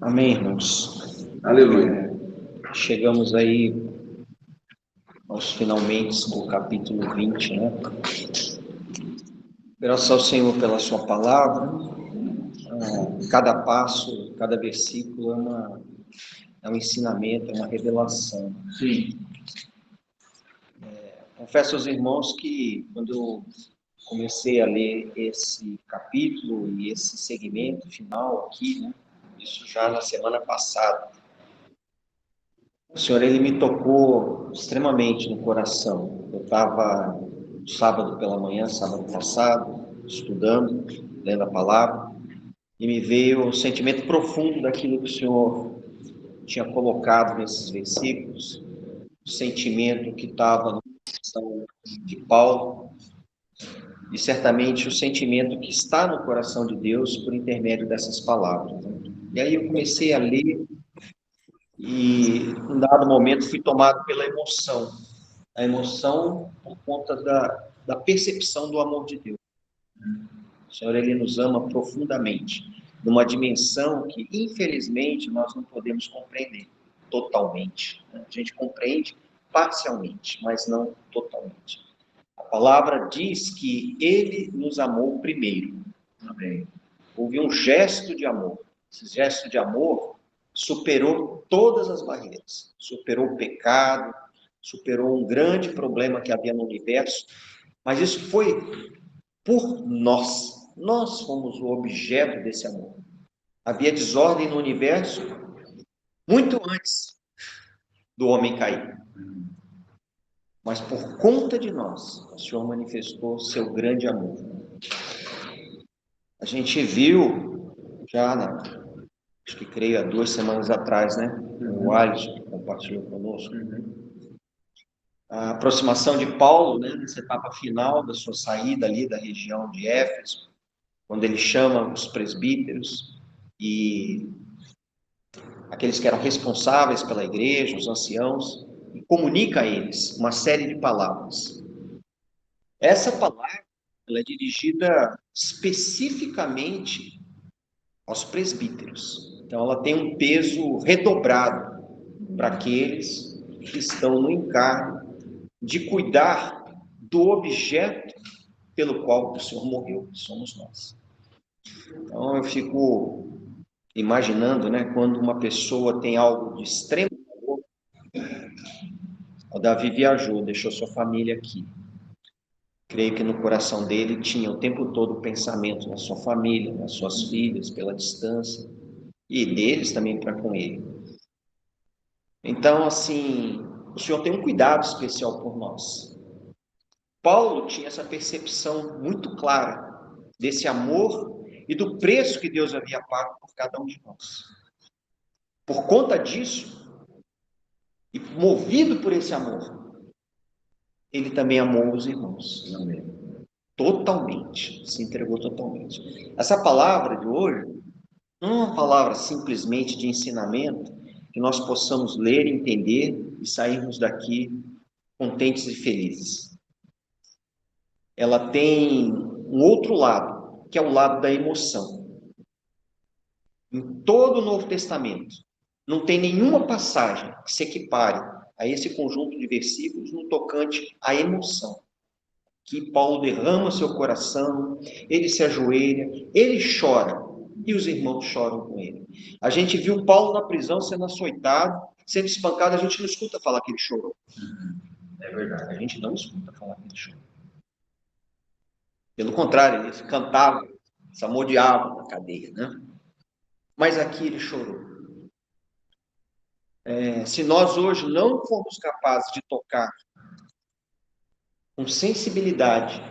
Amém, irmãos. Aleluia. Chegamos aí aos finalmente do capítulo 20, né? Graças ao Senhor pela sua palavra. Cada passo, cada versículo é um ensinamento, é uma revelação. Sim. Confesso aos irmãos que quando eu comecei a ler esse capítulo e esse segmento final aqui, né? Isso já na semana passada, o Senhor, ele me tocou extremamente no coração. Eu estava sábado pela manhã, sábado passado, estudando, lendo a palavra, e me veio um sentimento profundo daquilo que o Senhor tinha colocado nesses versículos, o sentimento que estava no coração de Paulo, e certamente o sentimento que está no coração de Deus por intermédio dessas palavras. E aí eu comecei a ler, e em dado momento fui tomado pela emoção. A emoção por conta da percepção do amor de Deus. O Senhor, ele nos ama profundamente, numa dimensão que, infelizmente, nós não podemos compreender totalmente. A gente compreende parcialmente, mas não totalmente. A palavra diz que ele nos amou primeiro. Amém. Houve um gesto de amor. Esse gesto de amor superou todas as barreiras, superou o pecado, superou um grande problema que havia no universo, mas isso foi por nós. Nós fomos o objeto desse amor. Havia desordem no universo muito antes do homem cair. Mas por conta de nós, o Senhor manifestou seu grande amor. A gente viu já, acho que creio há 2 semanas atrás, né? O Alisson que compartilhou conosco. A aproximação de Paulo, né, nessa etapa final da sua saída ali da região de Éfeso, quando ele chama os presbíteros e aqueles que eram responsáveis pela igreja, os anciãos, e comunica a eles uma série de palavras. Essa palavra, ela é dirigida especificamente aos presbíteros. Então, ela tem um peso redobrado para aqueles que estão no encargo de cuidar do objeto pelo qual o Senhor morreu, que somos nós. Então, eu fico imaginando, né, quando uma pessoa tem algo de extremo valor. O Davi viajou, deixou sua família aqui. Creio que no coração dele tinha o tempo todo o pensamento na sua família, nas suas filhas, pela distância, e deles também para com ele. Então, assim, o Senhor tem um cuidado especial por nós. Paulo tinha essa percepção muito clara desse amor e do preço que Deus havia pago por cada um de nós. Por conta disso, e movido por esse amor, ele também amou os irmãos. Amém. Totalmente, se entregou totalmente. Essa palavra de hoje não é uma palavra simplesmente de ensinamento que nós possamos ler, entender e sairmos daqui contentes e felizes. Ela tem um outro lado, que é o lado da emoção. Em todo o Novo Testamento, não tem nenhuma passagem que se equipare a esse conjunto de versículos no tocante à emoção. Que Paulo derrama seu coração, ele se ajoelha, ele chora, e os irmãos choram com ele. A gente viu Paulo na prisão sendo açoitado, sendo espancado, a gente não escuta falar que ele chorou. É verdade, a gente não escuta falar que ele chorou. Pelo contrário, ele cantava, samodeava na cadeia, né? Mas aqui ele chorou. Se nós hoje não formos capazes de tocar com sensibilidade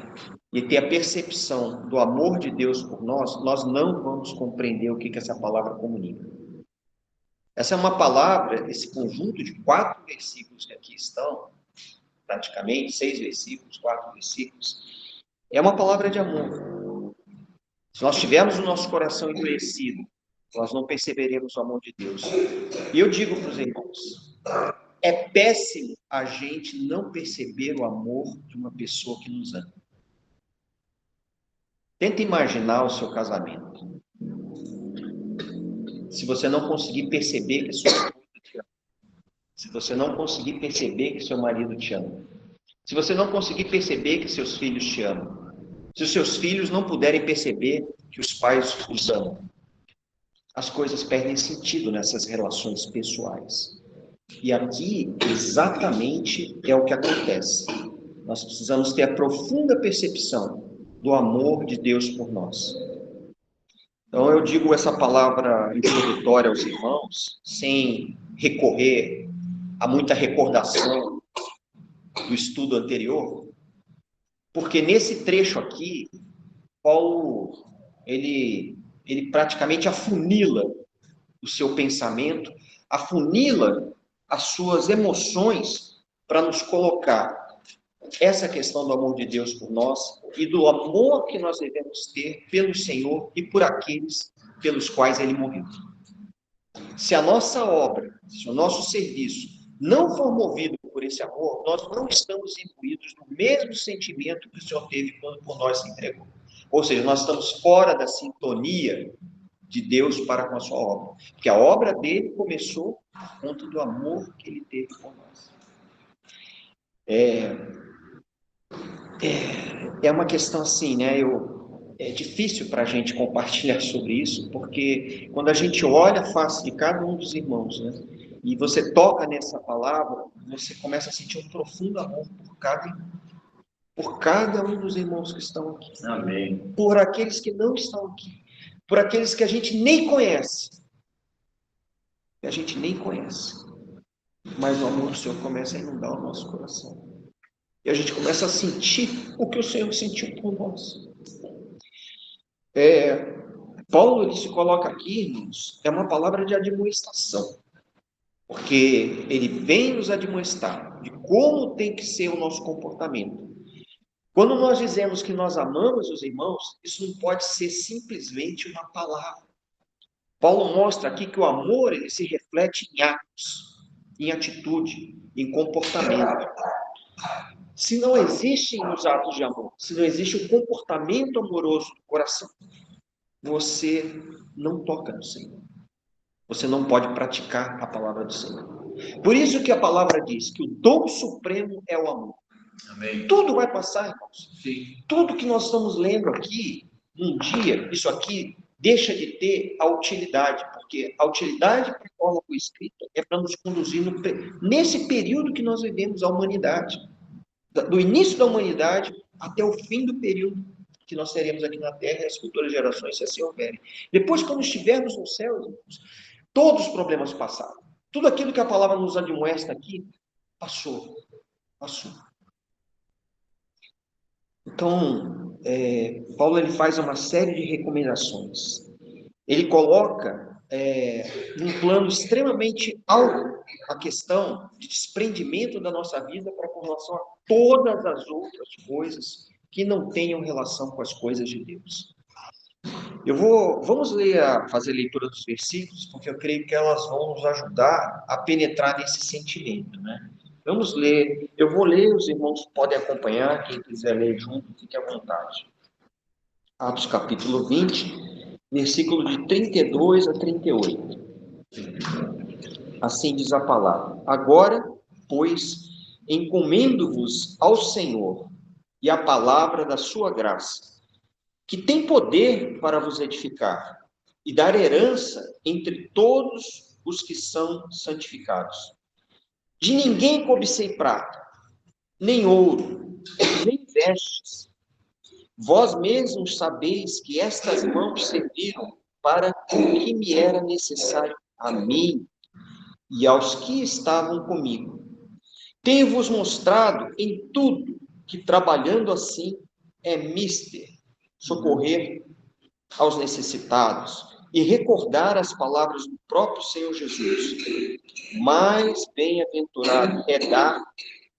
e ter a percepção do amor de Deus por nós, nós não vamos compreender o que essa palavra comunica. Essa é uma palavra, esse conjunto de 4 versículos que aqui estão, praticamente 6 versículos, 4 versículos, é uma palavra de amor. Se nós tivermos o nosso coração endurecido, nós não perceberemos o amor de Deus. E eu digo para os irmãos, é péssimo a gente não perceber o amor de uma pessoa que nos ama. Tenta imaginar o seu casamento. se você não conseguir perceber que sua esposa te ama, se você não conseguir perceber que seu marido te ama, se você não conseguir perceber que seus filhos te amam, se os seus filhos não puderem perceber que os pais os amam, as coisas perdem sentido nessas relações pessoais. E aqui, exatamente, é o que acontece. Nós precisamos ter a profunda percepção do amor de Deus por nós. Então, eu digo essa palavra introdutória aos irmãos, sem recorrer a muita recordação do estudo anterior, porque nesse trecho aqui, Paulo, ele praticamente afunila o seu pensamento, afunila as suas emoções para nos colocar essa questão do amor de Deus por nós e do amor que nós devemos ter pelo Senhor e por aqueles pelos quais Ele morreu. Se a nossa obra, se o nosso serviço não for movido por esse amor, nós não estamos imbuídos do mesmo sentimento que o Senhor teve quando por nós se entregou. Ou seja, nós estamos fora da sintonia de Deus para com a sua obra. Porque a obra dele começou por conta do amor que ele teve por nós. É uma questão assim, né? É difícil para a gente compartilhar sobre isso, porque quando a gente olha a face de cada um dos irmãos, né? E você toca nessa palavra, você começa a sentir um profundo amor por cada um dos irmãos que estão aqui. Amém. Por aqueles que não estão aqui. Por aqueles que a gente nem conhece. Que a gente nem conhece. Mas o amor do Senhor começa a inundar o nosso coração. E a gente começa a sentir o que o Senhor sentiu por nós. Paulo, ele se coloca aqui, irmãos, é uma palavra de admoestação. Porque ele vem nos admoestar de como tem que ser o nosso comportamento. Quando nós dizemos que nós amamos os irmãos, isso não pode ser simplesmente uma palavra. Paulo mostra aqui que o amor ele se reflete em atos, em atitude, em comportamento. Se não existem os atos de amor, se não existe o comportamento amoroso do coração, você não toca no Senhor. Você não pode praticar a palavra do Senhor. Por isso que a palavra diz que o dom supremo é o amor. Amém. Tudo vai passar, irmãos. Sim. Tudo que nós estamos lendo aqui, um dia, isso aqui deixa de ter a utilidade, porque a utilidade para a qual foi escrita é para nos conduzir nesse período que nós vivemos, a humanidade. Do início da humanidade até o fim do período que nós teremos aqui na Terra e as futuras gerações, se assim houverem. Depois, quando estivermos no céu, irmãos, todos os problemas passaram. Tudo aquilo que a palavra nos admoesta aqui, passou. Então, Paulo ele faz uma série de recomendações. Ele coloca num plano extremamente alto a questão de desprendimento da nossa vida para com relação a todas as outras coisas que não tenham relação com as coisas de Deus. Vamos fazer a leitura dos versículos, porque eu creio que elas vão nos ajudar a penetrar nesse sentimento, né? Vamos ler. Eu vou ler, os irmãos podem acompanhar, quem quiser ler junto, fique à vontade. Atos capítulo 20, versículo de 32 a 38. Assim diz a palavra: Agora, pois, encomendo-vos ao Senhor e à palavra da sua graça, que tem poder para vos edificar e dar herança entre todos os que são santificados. De ninguém cobicei prata, nem ouro, nem vestes. Vós mesmos sabeis que estas mãos serviram para o que me era necessário a mim e aos que estavam comigo. Tenho-vos mostrado em tudo que, trabalhando assim, é mister socorrer aos necessitados e recordar as palavras do próprio Senhor Jesus. Mais bem-aventurado é dar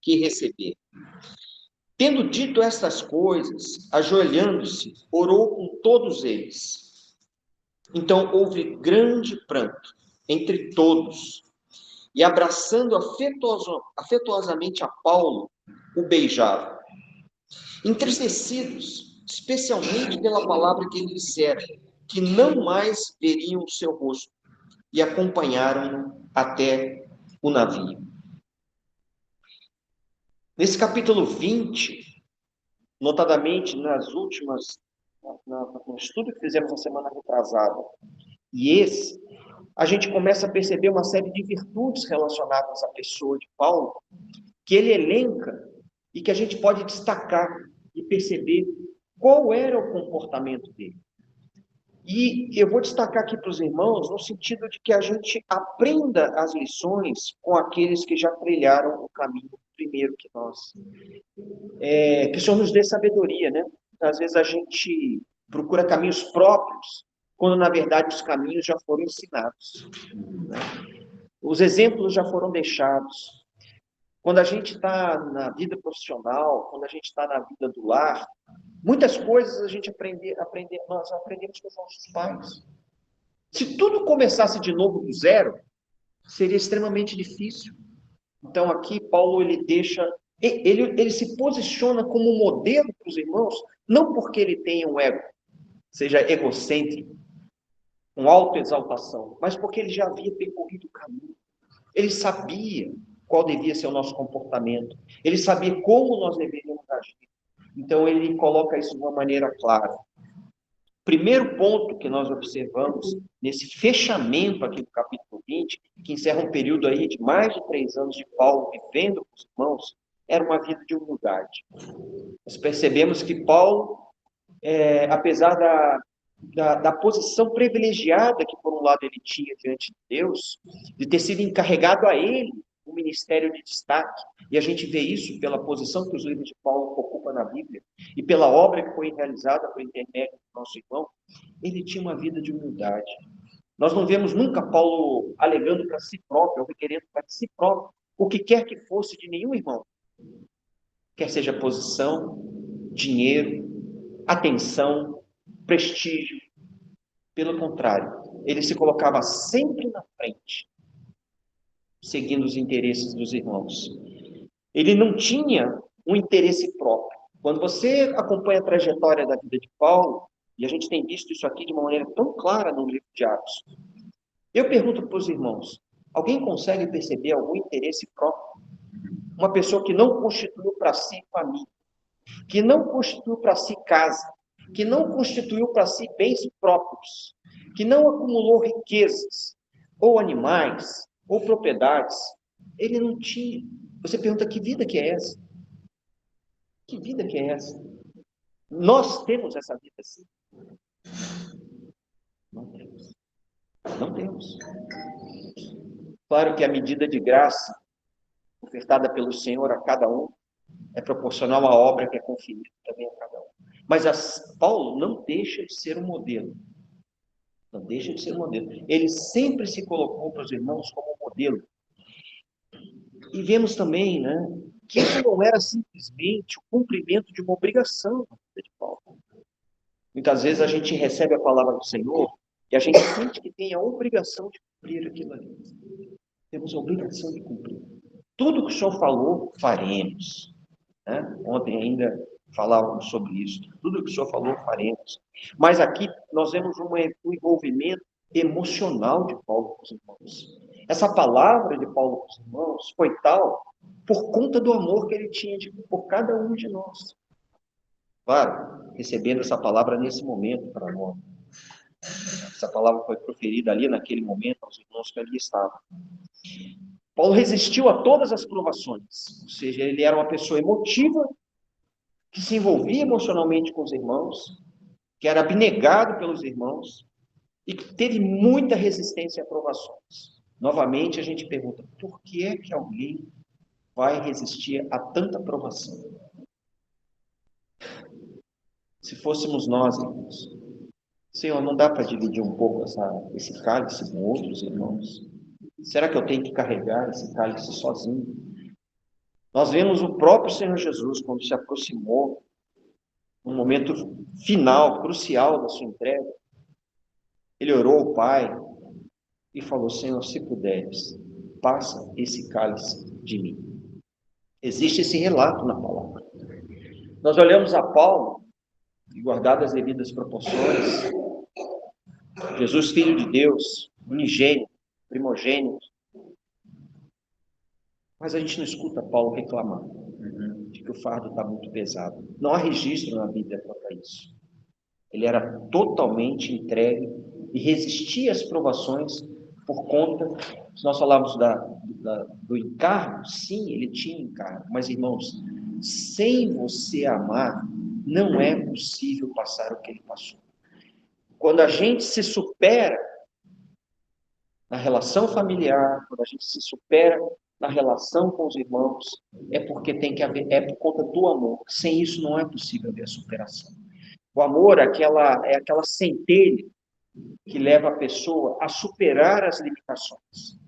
que receber. Tendo dito estas coisas, ajoelhando-se, orou com todos eles. Então houve grande pranto entre todos, e abraçando afetuosamente a Paulo, o beijaram. Entristecidos, especialmente pela palavra que ele dissera, que não mais veriam o seu rosto. e acompanharam-no até o navio. Nesse capítulo 20, notadamente nas últimas, no estudo que fizemos na semana retrasada, e esse, a gente começa a perceber uma série de virtudes relacionadas à pessoa de Paulo, que ele elenca e que a gente pode destacar e perceber qual era o comportamento dele. E eu vou destacar aqui para os irmãos no sentido de que a gente aprenda as lições com aqueles que já trilharam o caminho primeiro que nós. Que o Senhor nos dê sabedoria, né? Às vezes a gente procura caminhos próprios, quando na verdade os caminhos já foram ensinados, né? Os exemplos já foram deixados. Quando a gente está na vida profissional, quando a gente está na vida do lar, muitas coisas a gente nós aprendemos com os nossos pais. Se tudo começasse de novo do zero, seria extremamente difícil. Então aqui Paulo ele se posiciona como modelo para os irmãos, não porque ele tenha um ego, seja egocêntrico, com autoexaltação, mas porque ele já havia percorrido o caminho. Ele sabia qual devia ser o nosso comportamento. Ele sabia como nós deveríamos agir. Então, ele coloca isso de uma maneira clara. Primeiro ponto que nós observamos nesse fechamento aqui do capítulo 20, que encerra um período aí de mais de 3 anos de Paulo vivendo com os irmãos, era uma vida de humildade. Nós percebemos que Paulo, apesar da posição privilegiada que, por um lado, ele tinha diante de Deus, de ter sido encarregado a ele um ministério de destaque, e a gente vê isso pela posição que os livros de Paulo ocupam na Bíblia, e pela obra que foi realizada por intermédio do nosso irmão, ele tinha uma vida de humildade. Nós não vemos nunca Paulo alegando para si próprio, ou requerendo para si próprio, o que quer que fosse de nenhum irmão, quer seja posição, dinheiro, atenção, prestígio. Pelo contrário, ele se colocava sempre na frente, seguindo os interesses dos irmãos. Ele não tinha um interesse próprio. Quando você acompanha a trajetória da vida de Paulo, e a gente tem visto isso aqui de uma maneira tão clara no livro de Atos, eu pergunto para os irmãos, alguém consegue perceber algum interesse próprio? Uma pessoa que não constituiu para si família, que não constituiu para si casa, que não constituiu para si bens próprios, que não acumulou riquezas, ou animais, ou propriedades, ele não tinha. Você pergunta, que vida que é essa? Que vida que é essa? Nós temos essa vida assim? Não temos. Não temos. Claro que a medida de graça ofertada pelo Senhor a cada um é proporcional à obra que é conferida também a cada um. Mas Paulo não deixa de ser um modelo. Não deixa de ser um modelo. Ele sempre se colocou para os irmãos como modelo. E vemos também, né, que isso não era simplesmente o cumprimento de uma obrigação na vida de Paulo. Muitas vezes a gente recebe a palavra do Senhor e a gente sente que tem a obrigação de cumprir aquilo ali. Temos a obrigação de cumprir. Tudo que o Senhor falou, faremos. Né? Ontem ainda falávamos sobre isso. Tudo que o Senhor falou, faremos. Mas aqui nós vemos um envolvimento emocional de Paulo com os irmãos. Essa palavra de Paulo com os irmãos foi tal por conta do amor que ele tinha por cada um de nós. Claro, recebendo essa palavra nesse momento para nós. Essa palavra foi proferida ali naquele momento aos irmãos que ali estavam. Paulo resistiu a todas as provações, ou seja, ele era uma pessoa emotiva, que se envolvia emocionalmente com os irmãos, que era abnegado pelos irmãos e que teve muita resistência a provações. Novamente a gente pergunta, por que é que alguém vai resistir a tanta provação? Se fôssemos nós, irmãos, Senhor, não dá para dividir um pouco esse cálice com outros irmãos? Será que eu tenho que carregar esse cálice sozinho? Nós vemos o próprio Senhor Jesus, quando se aproximou, no momento final, crucial da sua entrega, ele orou ao Pai e falou, Senhor, se puderes, passa esse cálice de mim. Existe esse relato na palavra. Nós olhamos a Paulo, e guardadas as devidas proporções, Jesus, Filho de Deus, unigênito, primogênito. Mas a gente não escuta Paulo reclamar de que o fardo está muito pesado. Não há registro na Bíblia quanto a isso. Ele era totalmente entregue e resistia às provações por conta, se nós falarmos do encargo, sim, ele tinha encargo, mas irmãos, sem você amar, não é possível passar o que ele passou. Quando a gente se supera na relação familiar, quando a gente se supera na relação com os irmãos, é porque tem que haver, é por conta do amor. Sem isso não é possível haver a superação. O amor é aquela centelha que leva a pessoa a superar as limitações.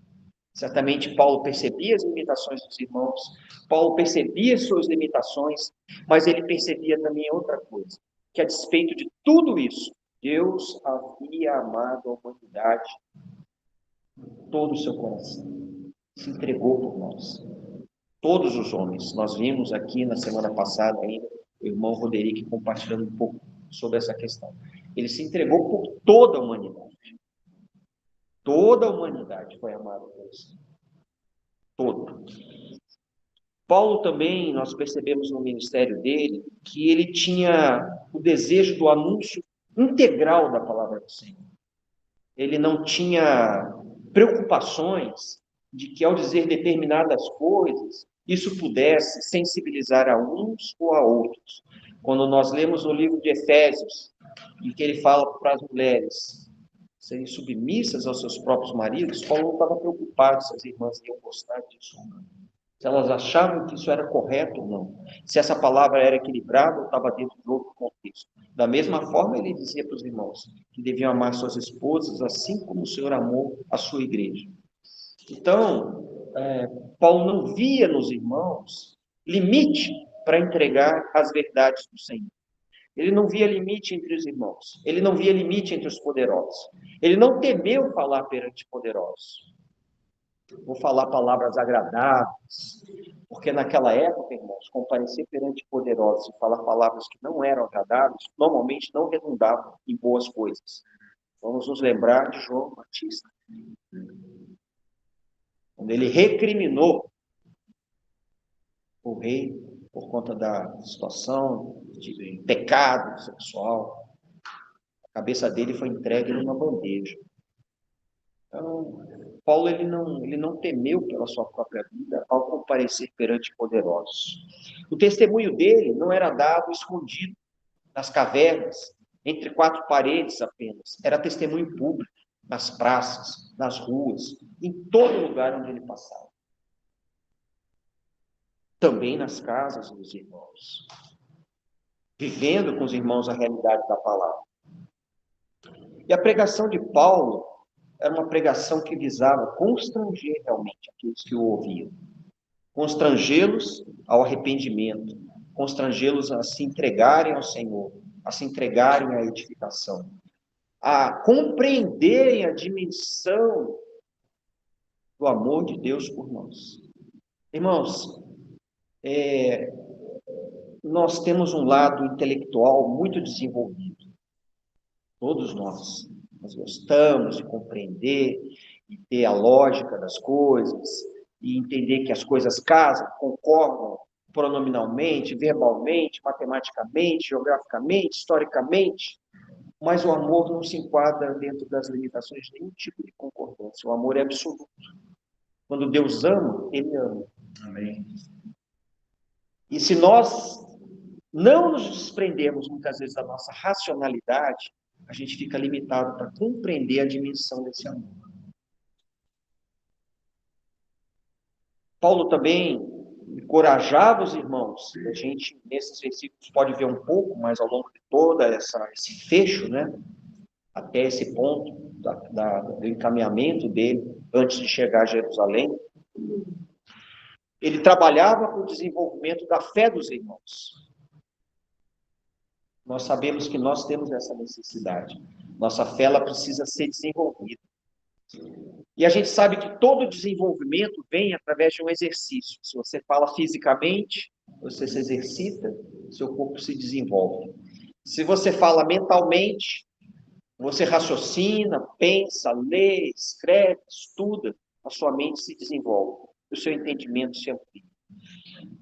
Certamente Paulo percebia as limitações dos irmãos, Paulo percebia as suas limitações, mas ele percebia também outra coisa, que a despeito de tudo isso, Deus havia amado a humanidade todo o seu coração, se entregou por nós, todos os homens. Nós vimos aqui na semana passada ainda o irmão Roderick compartilhando um pouco sobre essa questão. Ele se entregou por toda a humanidade. Toda a humanidade foi amada por Deus. Toda. Paulo também, nós percebemos no ministério dele, que ele tinha o desejo do anúncio integral da palavra do Senhor. Ele não tinha preocupações de que ao dizer determinadas coisas, isso pudesse sensibilizar a uns ou a outros. Quando nós lemos o livro de Efésios, em que ele fala para as mulheres serem submissas aos seus próprios maridos, Paulo não estava preocupado se as irmãs iam gostar disso ou não. Se elas achavam que isso era correto ou não. Se essa palavra era equilibrada ou estava dentro de outro contexto. Da mesma forma, ele dizia para os irmãos que deviam amar suas esposas, assim como o Senhor amou a sua igreja. Então, Paulo não via nos irmãos limite para entregar as verdades do Senhor. Ele não via limite entre os irmãos. Ele não via limite entre os poderosos. Ele não temeu falar perante poderosos. Vou falar palavras agradáveis, porque naquela época, irmãos, comparecer perante poderosos e falar palavras que não eram agradáveis, normalmente não redundavam em boas coisas. Vamos nos lembrar de João Batista, quando ele recriminou o rei por conta da situação de pecado sexual. A cabeça dele foi entregue numa bandeja. Então, Paulo ele não temeu pela sua própria vida ao comparecer perante poderosos. O testemunho dele não era dado escondido nas cavernas, entre quatro paredes apenas. Era testemunho público, nas praças, nas ruas, em todo lugar onde ele passava. Também nas casas dos irmãos. Vivendo com os irmãos a realidade da palavra. E a pregação de Paulo era uma pregação que visava constranger realmente aqueles que o ouviam. Constrangê-los ao arrependimento, constrangê-los a se entregarem ao Senhor, a se entregarem à edificação, a compreenderem a dimensão do amor de Deus por nós. Irmãos, nós temos um lado intelectual muito desenvolvido. Todos nós. Nós gostamos de compreender e ter a lógica das coisas, e entender que as coisas casam, concordam pronominalmente, verbalmente, matematicamente, geograficamente, historicamente, mas o amor não se enquadra dentro das limitações de nenhum tipo de concordância. O amor é absoluto. Quando Deus ama, Ele ama. Amém. E se nós não nos desprendermos muitas vezes da nossa racionalidade, a gente fica limitado para compreender a dimensão desse amor. Paulo também encorajava os irmãos, a gente nesses versículos pode ver um pouco, mas ao longo de todo esse fecho, né, até esse ponto do encaminhamento dele, antes de chegar a Jerusalém, ele trabalhava para o desenvolvimento da fé dos irmãos. Nós sabemos que nós temos essa necessidade. Nossa fé ela precisa ser desenvolvida. E a gente sabe que todo desenvolvimento vem através de um exercício. Se você fala fisicamente, você se exercita, seu corpo se desenvolve. Se você fala mentalmente, Você raciocina, pensa, lê, escreve, estuda, a sua mente se desenvolve, o seu entendimento se amplia.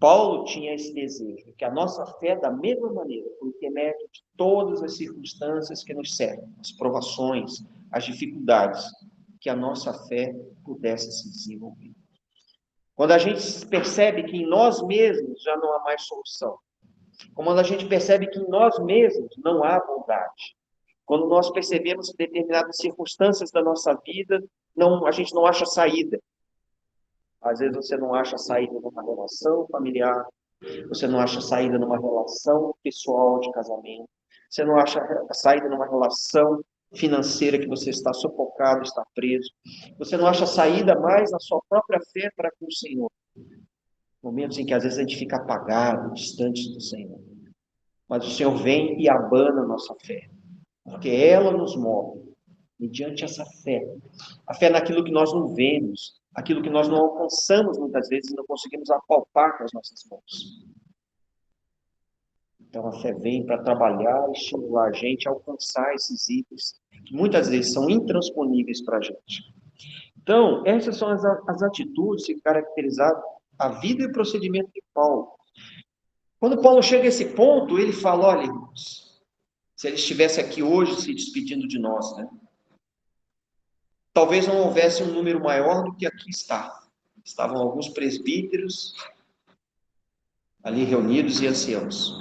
Paulo tinha esse desejo, que a nossa fé, da mesma maneira, por intermédio de todas as circunstâncias que nos cercam, as provações, as dificuldades, que a nossa fé pudesse se desenvolver. Quando a gente percebe que em nós mesmos já não há mais solução, quando a gente percebe que em nós mesmos não há bondade, quando nós percebemos que determinadas circunstâncias da nossa vida, a gente não acha saída. Às vezes você não acha saída numa relação familiar, você não acha saída numa relação pessoal de casamento, você não acha saída numa relação financeira que você está sufocado, está preso, você não acha saída mais na sua própria fé para com o Senhor. Momentos em que às vezes a gente fica apagado, distante do Senhor. Mas o Senhor vem e abana a nossa fé, porque ela nos move mediante essa fé. A fé naquilo que nós não vemos, aquilo que nós não alcançamos muitas vezes e não conseguimos apalpar com as nossas mãos. Então a fé vem para trabalhar e estimular a gente a alcançar esses itens que muitas vezes são intransponíveis para a gente. Então, essas são as atitudes que caracterizaram a vida e o procedimento de Paulo. Quando Paulo chega a esse ponto, ele fala, olha, irmãos, se ele estivesse aqui hoje se despedindo de nós, né? Talvez não houvesse um número maior do que aqui está. Estavam alguns presbíteros ali reunidos e anciãos.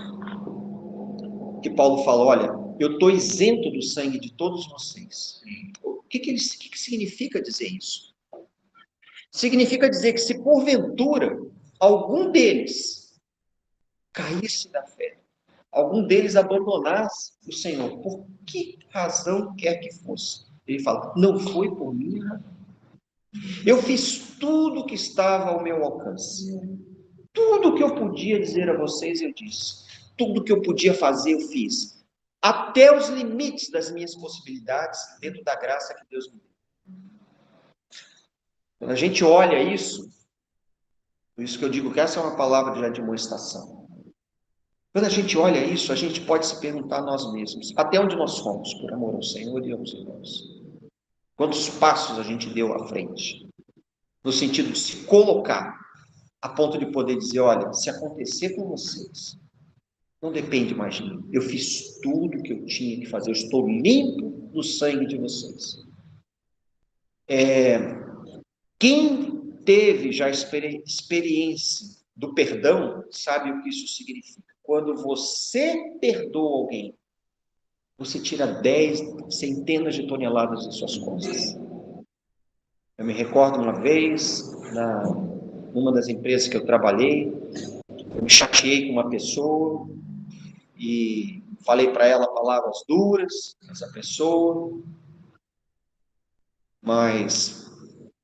Que Paulo fala, olha, eu estou isento do sangue de todos vocês. O que significa dizer isso? Significa dizer que se porventura algum deles caísse da fé, algum deles abandonasse o Senhor, por que razão quer que fosse? Ele fala, não foi por minha razão. Eu fiz tudo o que estava ao meu alcance. Tudo o que eu podia dizer a vocês, eu disse. Tudo o que eu podia fazer, eu fiz. Até os limites das minhas possibilidades, dentro da graça que Deus me deu. Quando a gente olha isso, por isso que eu digo que essa é uma palavra de demonstração. Quando a gente olha isso, a gente pode se perguntar a nós mesmos, até onde nós fomos, por amor ao Senhor e aos irmãos. Quantos passos a gente deu à frente? No sentido de se colocar, a ponto de poder dizer, olha, se acontecer com vocês, não depende mais de mim. Eu fiz tudo o que eu tinha que fazer. Eu estou limpo no sangue de vocês. Quem teve já experiência do perdão, sabe o que isso significa. Quando você perdoa alguém, você tira 10, centenas de toneladas de suas costas. Eu me recordo uma vez, numa das empresas que eu trabalhei, eu me chateei com uma pessoa e falei para ela palavras duras, essa pessoa, mas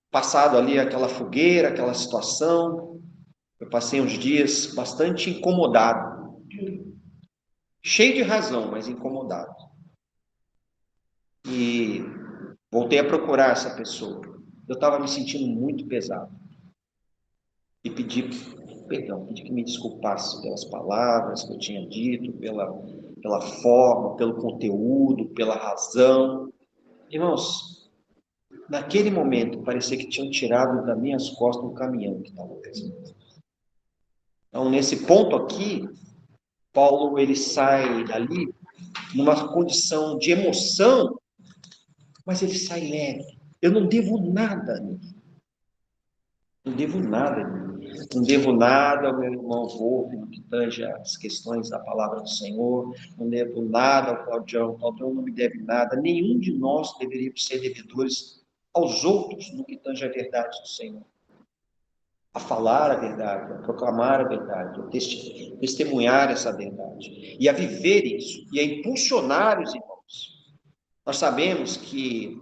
passado ali aquela fogueira, aquela situação, eu passei uns dias bastante incomodado, cheio de razão, mas incomodado. E voltei a procurar essa pessoa. Eu estava me sentindo muito pesado. E pedi perdão, pedi que me desculpasse pelas palavras que eu tinha dito, pela forma, pelo conteúdo, pela razão. Irmãos, naquele momento parecia que tinham tirado das minhas costas um caminhão que estava pesando. Então, nesse ponto aqui, Paulo ele sai dali numa condição de emoção, mas ele sai leve. Eu não devo nada a ninguém. Não devo nada a ninguém. Não devo nada ao meu irmão Wolf, no que tange as questões da palavra do Senhor. Não devo nada ao Claudião. O Claudião não me deve nada. Nenhum de nós deveríamos ser devedores aos outros no que tange a verdade do Senhor. A falar a verdade, a proclamar a verdade, a testemunhar essa verdade, e a viver isso, e a impulsionar os irmãos. Nós sabemos que,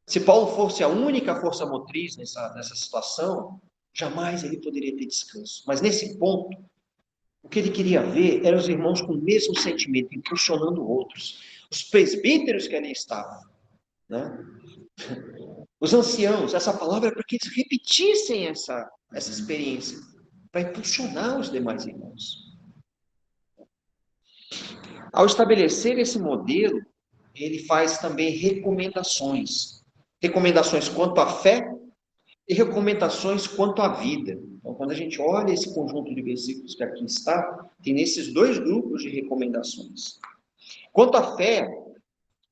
se Paulo fosse a única força motriz nessa situação, jamais ele poderia ter descanso. Mas nesse ponto, o que ele queria ver eram os irmãos com o mesmo sentimento, impulsionando outros. Os presbíteros que ali estavam, né? Os anciãos, essa palavra é para que eles repetissem essa experiência, para impulsionar os demais irmãos. Ao estabelecer esse modelo, ele faz também recomendações. Recomendações quanto à fé e recomendações quanto à vida. Então, quando a gente olha esse conjunto de versículos que aqui está, tem nesses dois grupos de recomendações. Quanto à fé,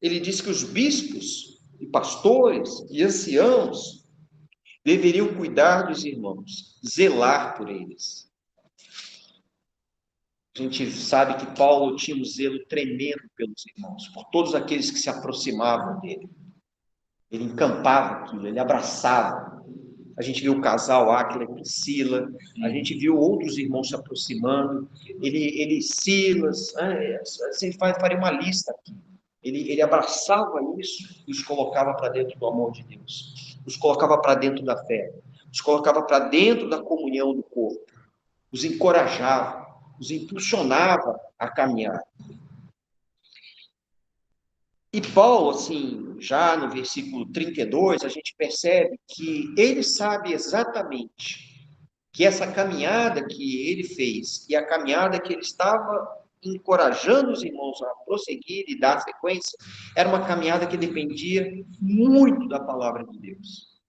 ele diz que os bispos e pastores e anciãos deveriam cuidar dos irmãos, zelar por eles. A gente sabe que Paulo tinha um zelo tremendo pelos irmãos, por todos aqueles que se aproximavam dele. Ele encampava aquilo, ele abraçava. A gente viu o casal Áquila e Priscila, a gente viu outros irmãos se aproximando, Silas, assim, faria uma lista aqui. Ele abraçava isso e os colocava para dentro do amor de Deus, os colocava para dentro da fé, os colocava para dentro da comunhão do corpo, os encorajava, os impulsionava a caminhar. E Paulo, assim, já no versículo 32, a gente percebe que ele sabe exatamente que essa caminhada que ele fez e a caminhada que ele estava encorajando os irmãos a prosseguir e dar sequência, era uma caminhada que dependia muito da palavra de Deus.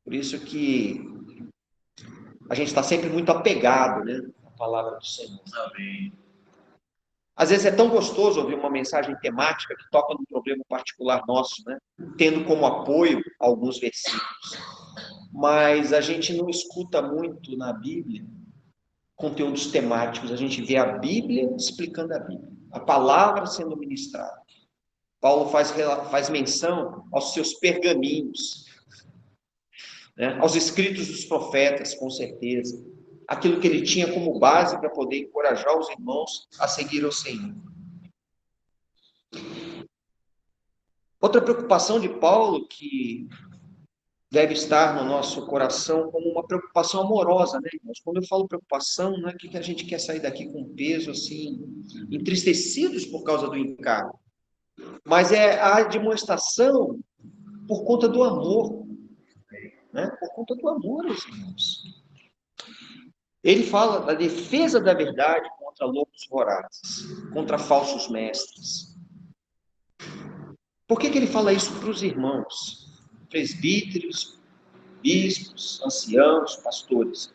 Por isso que a gente está sempre muito apegado, né, à palavra do Senhor. Amém. Às vezes é tão gostoso ouvir uma mensagem temática que toca num problema particular nosso, né? Tendo como apoio alguns versículos. Mas a gente não escuta muito na Bíblia conteúdos temáticos. A gente vê a Bíblia explicando a Bíblia, a palavra sendo ministrada. Paulo faz menção aos seus pergaminhos, né? Aos escritos dos profetas, com certeza. Aquilo que ele tinha como base para poder encorajar os irmãos a seguir o Senhor. Outra preocupação de Paulo que deve estar no nosso coração como uma preocupação amorosa, né, irmãos? Quando eu falo preocupação, não é que a gente quer sair daqui com peso, assim, entristecidos por causa do encargo, mas é a demonstração por conta do amor, né? Por conta do amor aos irmãos. Ele fala da defesa da verdade contra lobos vorazes, contra falsos mestres. Por que ele fala isso para os irmãos? Presbíteros, bispos, anciãos, pastores.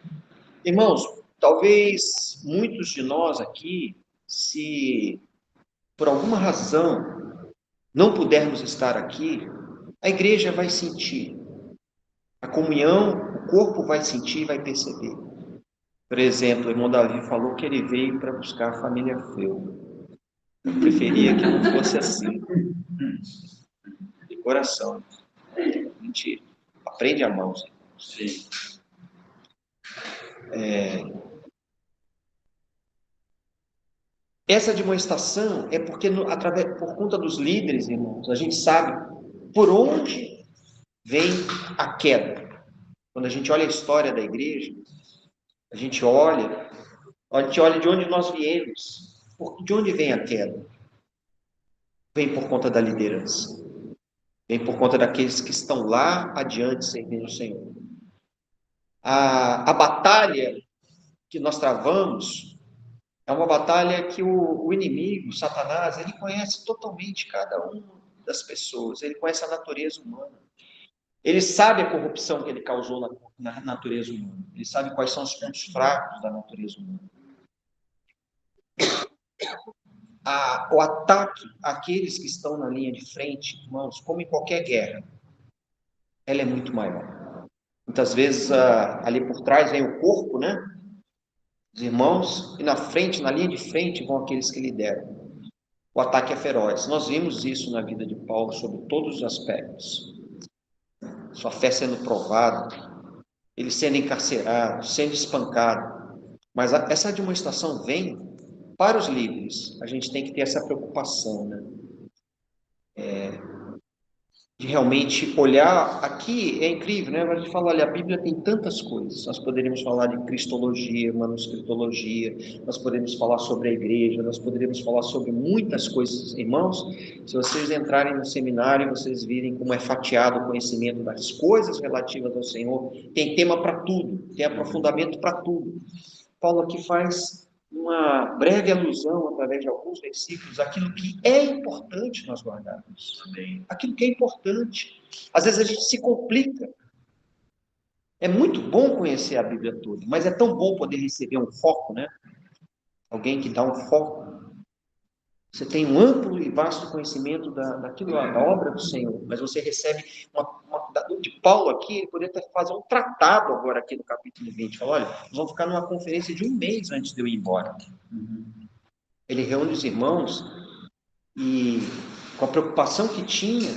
Irmãos, talvez muitos de nós aqui, se por alguma razão não pudermos estar aqui, a igreja vai sentir. A comunhão, o corpo vai sentir, vai perceber. Por exemplo, o irmão Davi falou que ele veio para buscar a família Feu. Eu preferia que não fosse assim. De coração. Mentira. Aprende a mão, Senhor. Essa demonstração é porque, por conta dos líderes, irmãos, a gente sabe por onde vem a queda. Quando a gente olha a história da igreja, a gente olha de onde nós viemos. De onde vem a queda? Vem por conta da liderança. Vem por conta daqueles que estão lá adiante servindo o Senhor. A batalha que nós travamos é uma batalha que o inimigo, Satanás, ele conhece totalmente cada uma das pessoas. Ele conhece a natureza humana. Ele sabe a corrupção que ele causou na natureza humana. Ele sabe quais são os pontos fracos da natureza humana. O ataque àqueles que estão na linha de frente, irmãos, como em qualquer guerra, ela é muito maior. Muitas vezes ali por trás vem o corpo, né? Os irmãos, e na frente, na linha de frente, vão aqueles que lideram. O ataque é feroz. Nós vimos isso na vida de Paulo sobre todos os aspectos. Sua fé sendo provada, ele sendo encarcerado, sendo espancado. Mas essa demonstração vem para os líderes. A gente tem que ter essa preocupação, né? De realmente olhar. Aqui é incrível, né? A gente fala, olha, a Bíblia tem tantas coisas. Nós poderíamos falar de cristologia, manuscritologia, nós poderíamos falar sobre a igreja, nós poderíamos falar sobre muitas coisas. Irmãos, se vocês entrarem no seminário, vocês virem como é fatiado o conhecimento das coisas relativas ao Senhor, tem tema para tudo, tem aprofundamento para tudo. Paulo aqui faz uma breve alusão, através de alguns versículos, aquilo que é importante nós guardarmos. Aquilo que é importante. Às vezes a gente se complica. É muito bom conhecer a Bíblia toda, mas é tão bom poder receber um foco, né? Alguém que dá um foco. Você tem um amplo e vasto conhecimento daquilo, da obra do Senhor, mas você recebe de Paulo aqui, ele poderia fazer um tratado agora aqui no capítulo 20. Fala, olha, nós vamos ficar numa conferência de um mês antes de eu ir embora. Ele reúne os irmãos e, com a preocupação que tinha,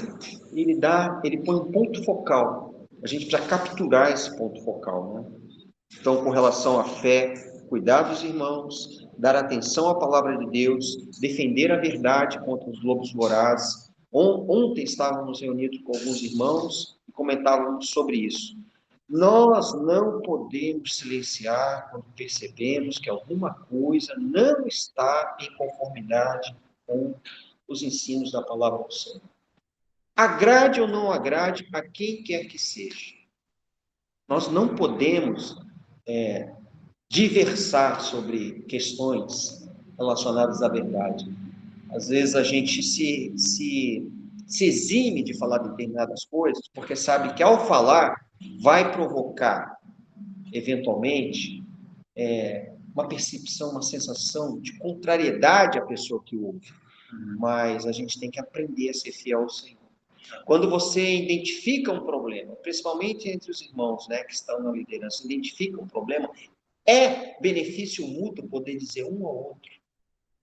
ele põe um ponto focal. A gente precisa capturar esse ponto focal, né? Então, com relação à fé, cuidar dos irmãos, dar atenção à palavra de Deus, defender a verdade contra os lobos vorazes. Ontem estávamos reunidos com alguns irmãos e comentávamos sobre isso. Nós não podemos silenciar quando percebemos que alguma coisa não está em conformidade com os ensinos da palavra do Senhor. Agrade ou não agrade a quem quer que seja. Nós não podemos diversar sobre questões relacionadas à verdade. Às vezes a gente se exime de falar determinadas coisas, porque sabe que ao falar vai provocar, eventualmente, uma percepção, uma sensação de contrariedade à pessoa que ouve. Mas a gente tem que aprender a ser fiel ao Senhor. Quando você identifica um problema, principalmente entre os irmãos, né, que estão na liderança, identifica um problema, é benefício mútuo poder dizer um ao outro: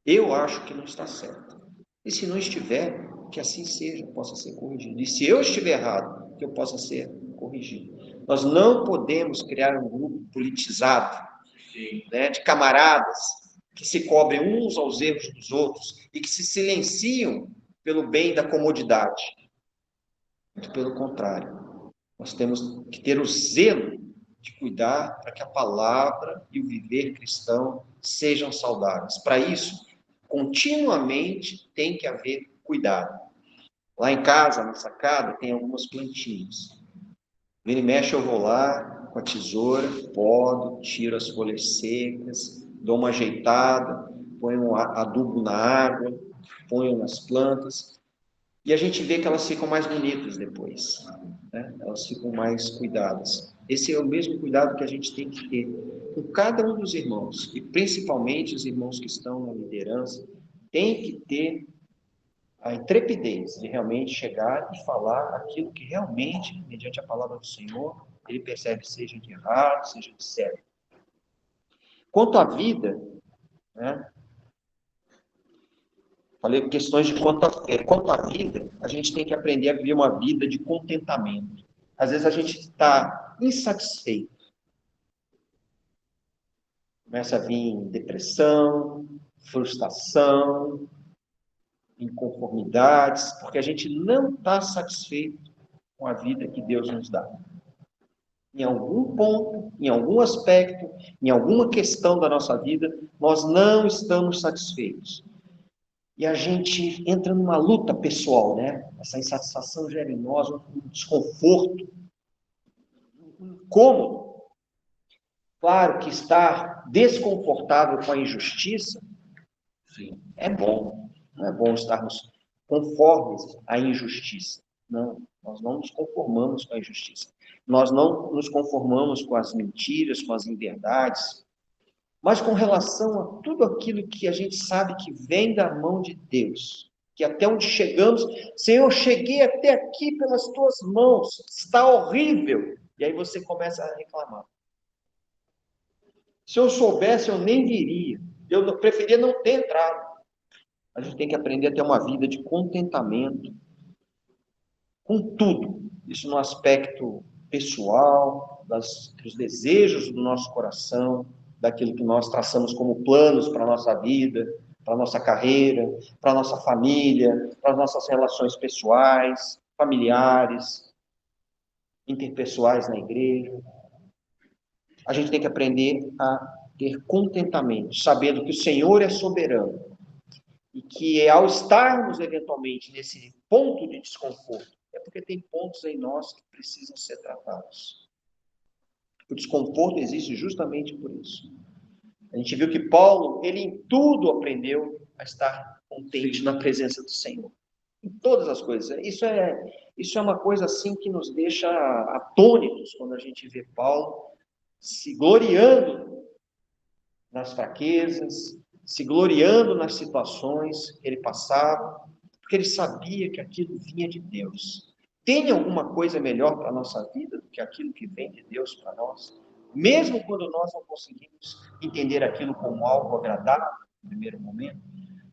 eu acho que não está certo. E se não estiver, que assim seja, possa ser corrigido. E se eu estiver errado, que eu possa ser corrigido. Nós não podemos criar um grupo politizado, né, de camaradas que se cobrem uns aos erros dos outros e que se silenciam pelo bem da comodidade. Muito pelo contrário. Nós temos que ter o zelo de cuidar para que a palavra e o viver cristão sejam saudáveis. Para isso, continuamente tem que haver cuidado. Lá em casa, na sacada, tem algumas plantinhas. Vira e mexe, eu vou lá com a tesoura, podo, tiro as folhas secas, dou uma ajeitada, ponho um adubo na água, ponho nas plantas, e a gente vê que elas ficam mais bonitas depois, né? Elas ficam mais cuidadas. Esse é o mesmo cuidado que a gente tem que ter com cada um dos irmãos, e principalmente os irmãos que estão na liderança, tem que ter a intrepidez de realmente chegar e falar aquilo que realmente, mediante a palavra do Senhor, ele percebe, seja de errado, seja de certo. Quanto à vida, né? Falei questões de quanto à fé. Quanto à vida, a gente tem que aprender a viver uma vida de contentamento. Às vezes a gente está insatisfeito. Começa a vir depressão, frustração, inconformidades, porque a gente não está satisfeito com a vida que Deus nos dá. Em algum ponto, em algum aspecto, em alguma questão da nossa vida, nós não estamos satisfeitos. E a gente entra numa luta pessoal, né? Essa insatisfação gera em nós um desconforto, um incômodo. Claro que estar desconfortável com a injustiça, sim, é bom. Não é bom estarmos conformes à injustiça. Não, nós não nos conformamos com a injustiça. Nós não nos conformamos com as mentiras, com as inverdades, mas com relação a tudo aquilo que a gente sabe que vem da mão de Deus, que até onde chegamos, Senhor, eu cheguei até aqui pelas tuas mãos, está horrível. E aí você começa a reclamar. Se eu soubesse, eu nem viria. Eu preferia não ter entrado. A gente tem que aprender a ter uma vida de contentamento com tudo. Isso no aspecto pessoal, dos desejos do nosso coração, daquilo que nós traçamos como planos para a nossa vida, para a nossa carreira, para a nossa família, para as nossas relações pessoais, familiares, interpessoais na igreja. A gente tem que aprender a ter contentamento, sabendo que o Senhor é soberano e que ao estarmos eventualmente nesse ponto de desconforto, é porque tem pontos em nós que precisam ser tratados. O desconforto existe justamente por isso. A gente viu que Paulo, ele em tudo aprendeu a estar contente na presença do Senhor. Em todas as coisas. Isso é uma coisa assim que nos deixa atônitos quando a gente vê Paulo se gloriando nas fraquezas, se gloriando nas situações que ele passava, porque ele sabia que aquilo vinha de Deus. Tem alguma coisa melhor para a nossa vida do que aquilo que vem de Deus para nós? Mesmo quando nós não conseguimos entender aquilo como algo agradável no primeiro momento,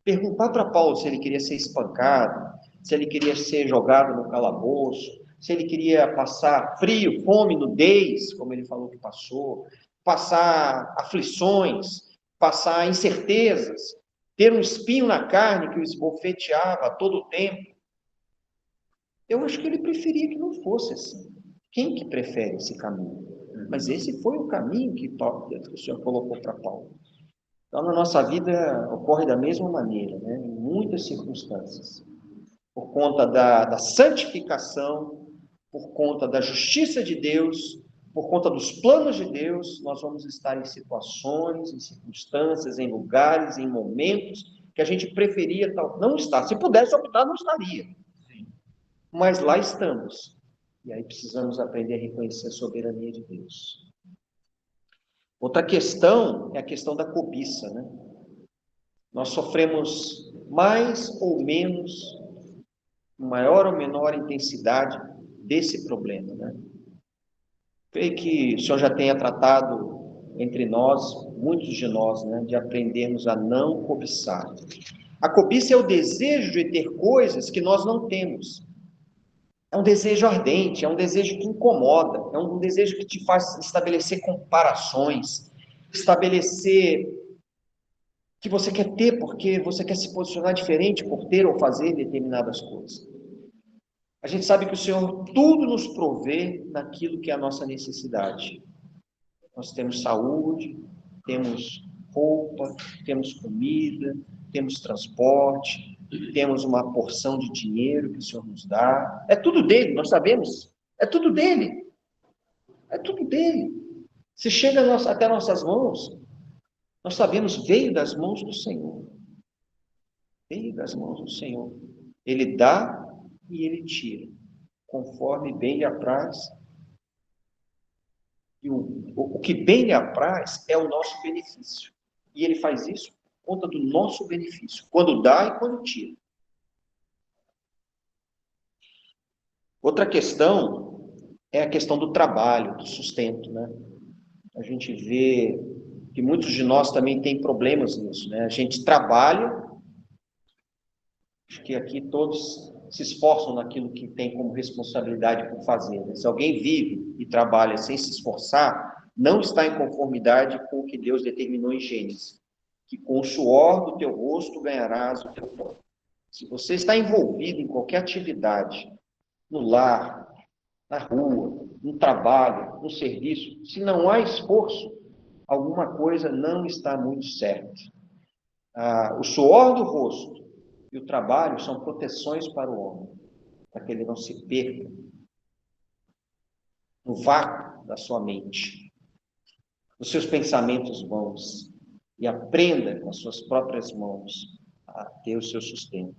perguntar para Paulo se ele queria ser espancado, se ele queria ser jogado no calabouço, se ele queria passar frio, fome, nudez, como ele falou que passou, passar aflições, passar incertezas, ter um espinho na carne que o esbofeteava a todo tempo. Eu acho que ele preferia que não fosse assim. Quem que prefere esse caminho? Mas esse foi o caminho que o Senhor colocou para Paulo. Então, na nossa vida, ocorre da mesma maneira, né? Em muitas circunstâncias. Por conta da santificação, por conta da justiça de Deus, por conta dos planos de Deus, nós vamos estar em situações, em circunstâncias, em lugares, em momentos que a gente preferia não estar. Se pudesse optar, não estaria. Mas lá estamos. E aí precisamos aprender a reconhecer a soberania de Deus. Outra questão é a questão da cobiça, né? Nós sofremos mais ou menos, maior ou menor intensidade desse problema, né? Creio que o Senhor já tenha tratado entre nós, muitos de nós, né, de aprendermos a não cobiçar. A cobiça é o desejo de ter coisas que nós não temos. É um desejo ardente, é um desejo que incomoda, é um desejo que te faz estabelecer comparações, estabelecer que você quer ter porque você quer se posicionar diferente por ter ou fazer determinadas coisas. A gente sabe que o Senhor tudo nos provê naquilo que é a nossa necessidade. Nós temos saúde, temos roupa, temos comida, temos transporte, temos uma porção de dinheiro que o Senhor nos dá. É tudo dele, nós sabemos. É tudo dele. É tudo dele. Se chega até nossas mãos, nós sabemos, veio das mãos do Senhor. Veio das mãos do Senhor. Ele dá e ele tira, conforme bem lhe apraz. E o que bem lhe apraz é o nosso benefício. E ele faz isso por conta do nosso benefício, quando dá e quando tira. Outra questão é a questão do trabalho, do sustento, né? A gente vê que muitos de nós também têm problemas nisso, né? A gente trabalha, acho que aqui todos se esforçam naquilo que tem como responsabilidade por fazer, né? Se alguém vive e trabalha sem se esforçar, não está em conformidade com o que Deus determinou em Gênesis, que com o suor do teu rosto ganharás o teu pão. Se você está envolvido em qualquer atividade, no lar, na rua, no trabalho, no serviço, se não há esforço, alguma coisa não está muito certa. O suor do rosto e o trabalho são proteções para o homem, para que ele não se perca no vácuo da sua mente, nos seus pensamentos vãos, e aprenda com as suas próprias mãos a ter o seu sustento.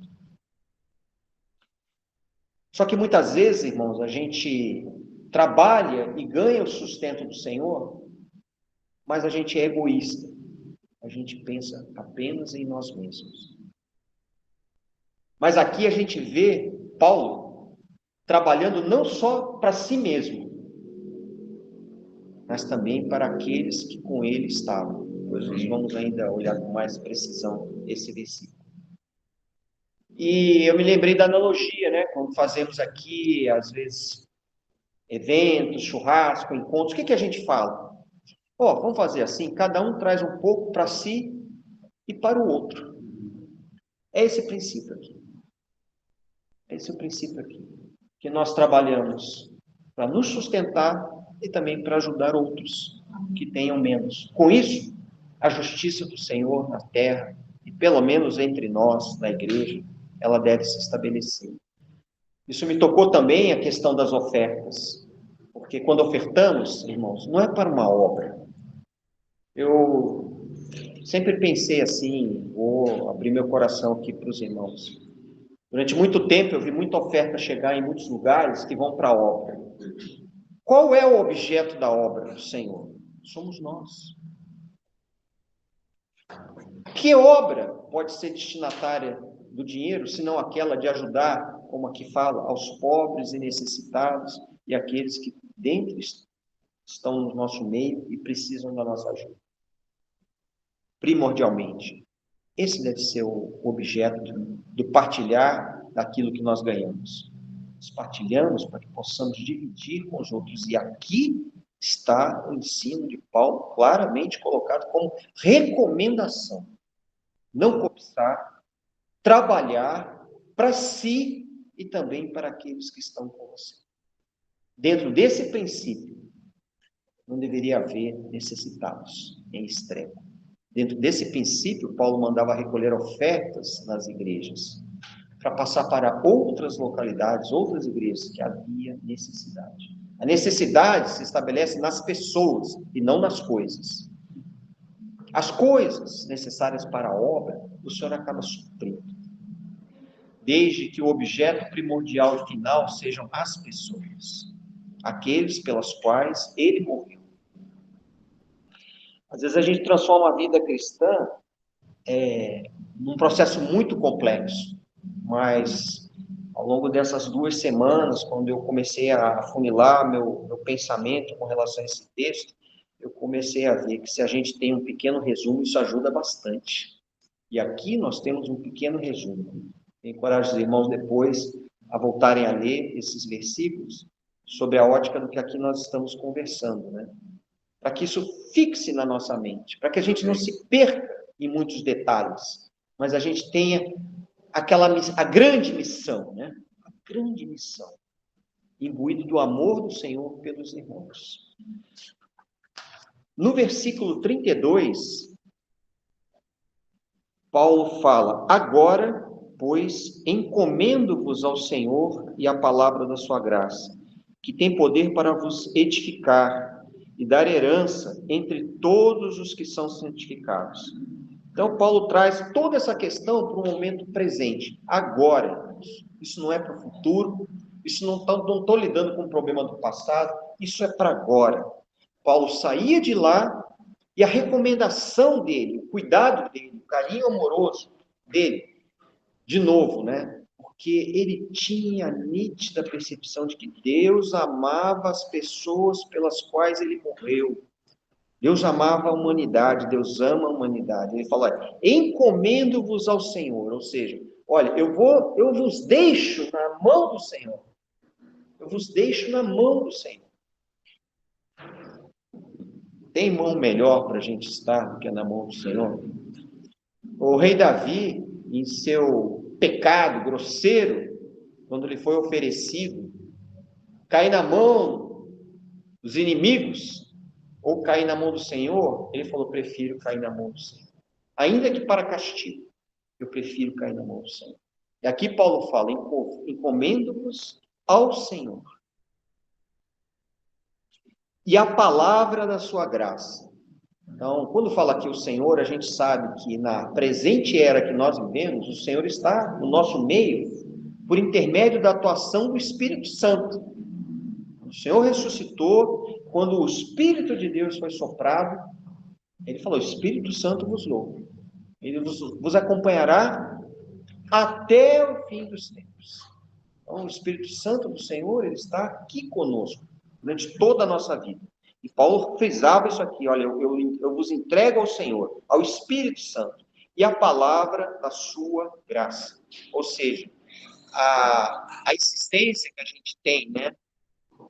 Só que muitas vezes, irmãos, a gente trabalha e ganha o sustento do Senhor, mas a gente é egoísta. A gente pensa apenas em nós mesmos. Mas aqui a gente vê Paulo trabalhando não só para si mesmo, mas também para aqueles que com ele estavam. Depois nós vamos ainda olhar com mais precisão esse versículo. E eu me lembrei da analogia, né? Quando fazemos aqui, às vezes, eventos, churrasco, encontros, o que a gente fala? Vamos fazer assim, cada um traz um pouco para si e para o outro. É esse o princípio aqui. Esse é o princípio aqui. Que nós trabalhamos para nos sustentar e também para ajudar outros que tenham menos. Com isso, a justiça do Senhor na terra, e pelo menos entre nós, na igreja, ela deve se estabelecer. Isso me tocou também a questão das ofertas. Porque quando ofertamos, irmãos, não é para uma obra. Eu sempre pensei assim, vou abrir meu coração aqui para os irmãos. Durante muito tempo eu vi muita oferta chegar em muitos lugares que vão para a obra. Qual é o objeto da obra do Senhor? Somos nós. Que obra pode ser destinatária do dinheiro, senão aquela de ajudar, como aqui fala, aos pobres e necessitados e aqueles que dentro estão no nosso meio e precisam da nossa ajuda? Primordialmente, esse deve ser o objeto do partilhar daquilo que nós ganhamos. Nós partilhamos para que possamos dividir com os outros. E aqui está o ensino de Paulo claramente colocado como recomendação. Não cobiçar, trabalhar para si e também para aqueles que estão com você. Dentro desse princípio, não deveria haver necessitados em extremo. Dentro desse princípio, Paulo mandava recolher ofertas nas igrejas, para passar para outras localidades, outras igrejas que havia necessidade. A necessidade se estabelece nas pessoas e não nas coisas. As coisas necessárias para a obra, o Senhor acaba suprindo. Desde que o objeto primordial e final sejam as pessoas, aqueles pelas quais ele morreu. Às vezes a gente transforma a vida cristã num processo muito complexo, mas ao longo dessas 2 semanas, quando eu comecei a afunilar meu pensamento com relação a esse texto, eu comecei a ver que se a gente tem um pequeno resumo, isso ajuda bastante. E aqui nós temos um pequeno resumo. Encorajo os irmãos depois a voltarem a ler esses versículos sobre a ótica do que aqui nós estamos conversando, né? Para que isso fixe na nossa mente, para que a gente não se perca em muitos detalhes, mas a gente tenha a grande missão, né? A grande missão, imbuído do amor do Senhor pelos irmãos. No versículo 32, Paulo fala: agora, pois, encomendo-vos ao Senhor e à palavra da sua graça, que tem poder para vos edificar e dar herança entre todos os que são santificados. Então, Paulo traz toda essa questão para o momento presente, agora. Isso não é para o futuro, isso não estou lidando com o problema do passado, isso é para agora. Paulo saía de lá e a recomendação dele, o cuidado dele, o carinho amoroso dele, de novo, né? Porque ele tinha a nítida percepção de que Deus amava as pessoas pelas quais ele morreu. Deus amava a humanidade, Deus ama a humanidade. Ele fala: encomendo-vos ao Senhor, ou seja, olha, eu vos deixo na mão do Senhor. Eu vos deixo na mão do Senhor. Tem mão melhor para a gente estar do que na mão do Senhor? O rei Davi, em seu pecado grosseiro, quando lhe foi oferecido cair na mão dos inimigos, ou cair na mão do Senhor, ele falou: prefiro cair na mão do Senhor. Ainda que para castigo, eu prefiro cair na mão do Senhor. E aqui Paulo fala: encomendo-vos ao Senhor e a palavra da sua graça. Então, quando fala aqui o Senhor, a gente sabe que na presente era que nós vivemos, o Senhor está no nosso meio por intermédio da atuação do Espírito Santo. O Senhor ressuscitou, quando o Espírito de Deus foi soprado, ele falou: Espírito Santo vos louvo. Ele vos acompanhará até o fim dos tempos. Então, o Espírito Santo do Senhor, ele está aqui conosco, durante toda a nossa vida. E Paulo frisava isso aqui: olha, eu vos entrego ao Senhor, ao Espírito Santo, e a palavra da sua graça. Ou seja, a insistência que a gente tem, né,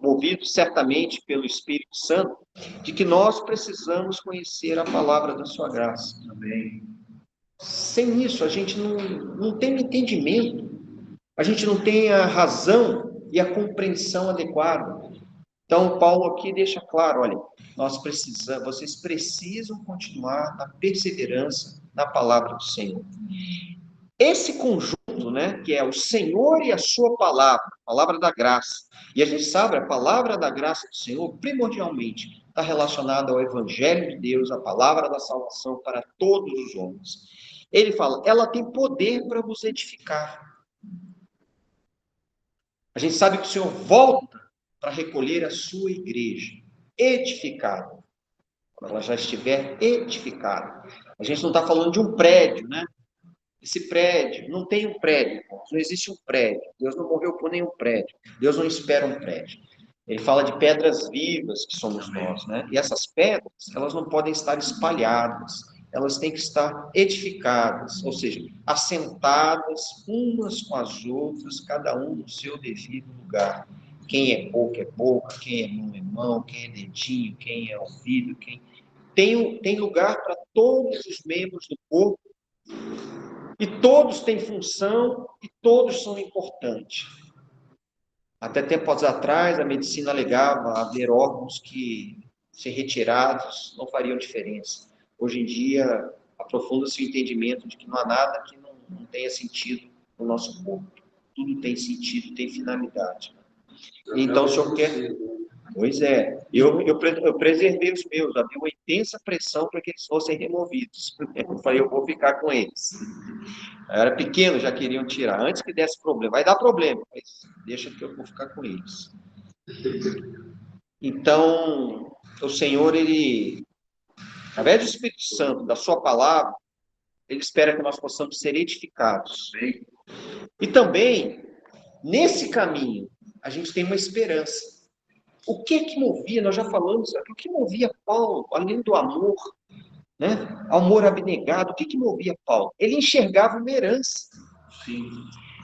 movido certamente pelo Espírito Santo, de que nós precisamos conhecer a palavra da sua graça. Amém. Sem isso, a gente não tem entendimento, a gente não tem a razão e a compreensão adequada. Então, Paulo aqui deixa claro: olha, vocês precisam continuar na perseverança na palavra do Senhor. Esse conjunto né, que é o Senhor e a sua palavra, a palavra da graça. E a gente sabe, a palavra da graça do Senhor, primordialmente, está relacionada ao Evangelho de Deus, a palavra da salvação para todos os homens. Ele fala, ela tem poder para vos edificar. A gente sabe que o Senhor volta para recolher a sua igreja, edificada. Quando ela já estiver edificada. A gente não está falando de um prédio, né? Esse prédio, não tem um prédio, não existe um prédio. Deus não morreu por nenhum prédio. Deus não espera um prédio. Ele fala de pedras vivas que somos nós, né? E essas pedras, elas não podem estar espalhadas. Elas têm que estar edificadas, ou seja, assentadas umas com as outras, cada um no seu devido lugar. Quem é boca, quem é mão, quem é dedinho, quem é ouvido, quem... Tem lugar para todos os membros do corpo, e todos têm função, e todos são importantes. Até tempos atrás, a medicina alegava haver órgãos que, se retirados, não fariam diferença. Hoje em dia, aprofunda-se o entendimento de que não há nada que não tenha sentido no nosso corpo. Tudo tem sentido, tem finalidade. Então, o senhor quer... Pois é, eu preservei os meus, havia uma intensa pressão para que eles fossem removidos. Eu falei, eu vou ficar com eles. Eu era pequeno, já queriam tirar, antes que desse problema. Vai dar problema, mas deixa que eu vou ficar com eles. Então, o Senhor, Ele, através do Espírito Santo, da sua palavra, Ele espera que nós possamos ser edificados. E também, nesse caminho, a gente tem uma esperança. O que movia, nós já falamos, o que movia Paulo, além do amor, né? Amor abnegado, o que movia Paulo? Ele enxergava uma herança. Sim.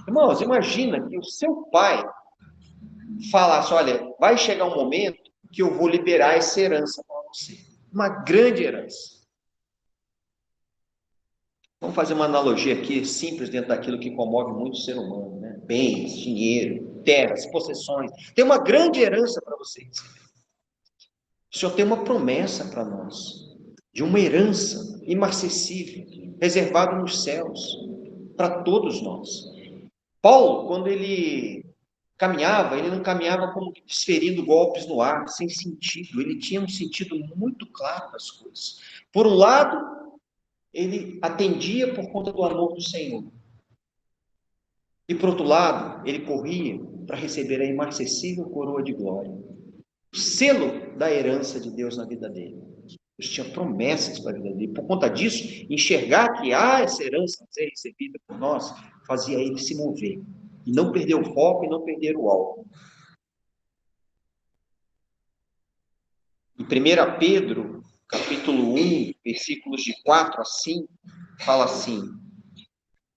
Irmãos, imagina que o seu pai falasse, olha, vai chegar um momento que eu vou liberar essa herança para você. Uma grande herança. Vamos fazer uma analogia aqui, simples, dentro daquilo que comove muito o ser humano, né? Bens, dinheiro, terras, possessões. Tem uma grande herança para vocês. O Senhor tem uma promessa para nós, de uma herança imarcessível, reservada nos céus, para todos nós. Paulo, quando ele caminhava, ele não caminhava como desferindo golpes no ar, sem sentido. Ele tinha um sentido muito claro das coisas. Por um lado, ele atendia por conta do amor do Senhor. E por outro lado, ele corria para receber a imarcessível coroa de glória. O selo da herança de Deus na vida dele. Deus tinha promessas para a vida dele. Por conta disso, enxergar que há essa herança a ser recebida por nós, fazia ele se mover. E não perder o foco e não perder o alvo. Em 1 Pedro, capítulo 1, versículos de 4 a 5, fala assim,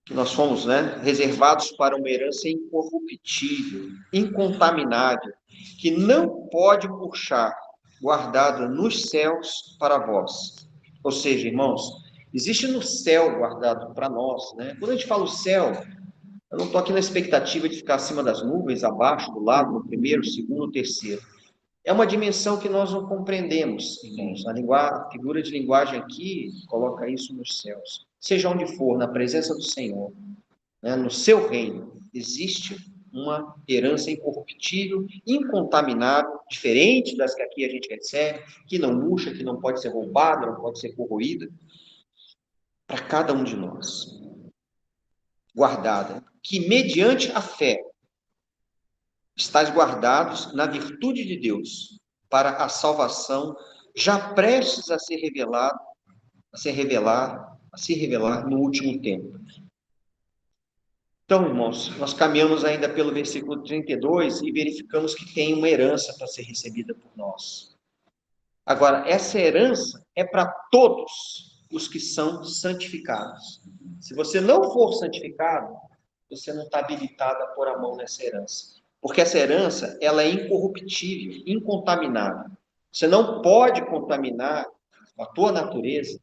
que nós fomos, né, reservados para uma herança incorruptível, incontaminável, que não pode murchar, guardada nos céus para vós. Ou seja, irmãos, existe no céu guardado para nós, né? Quando a gente fala o céu, eu não estou aqui na expectativa de ficar acima das nuvens, abaixo, do lado, no primeiro, segundo, terceiro. É uma dimensão que nós não compreendemos, irmãos. A figura de linguagem aqui coloca isso nos céus. Seja onde for, na presença do Senhor, né, no seu reino, existe uma herança incorruptível, incontaminável, diferente das que aqui a gente recebe, que não murcha, que não pode ser roubada, não pode ser corroída, para cada um de nós. Guardada, que mediante a fé, estáis guardados na virtude de Deus, para a salvação, já prestes a se revelar no último tempo. Então, irmãos, nós caminhamos ainda pelo versículo 32 e verificamos que tem uma herança para ser recebida por nós. Agora, essa herança é para todos os que são santificados. Se você não for santificado, você não está habilitado a pôr a mão nessa herança. Porque essa herança, ela é incorruptível, incontaminável. Você não pode contaminar a tua natureza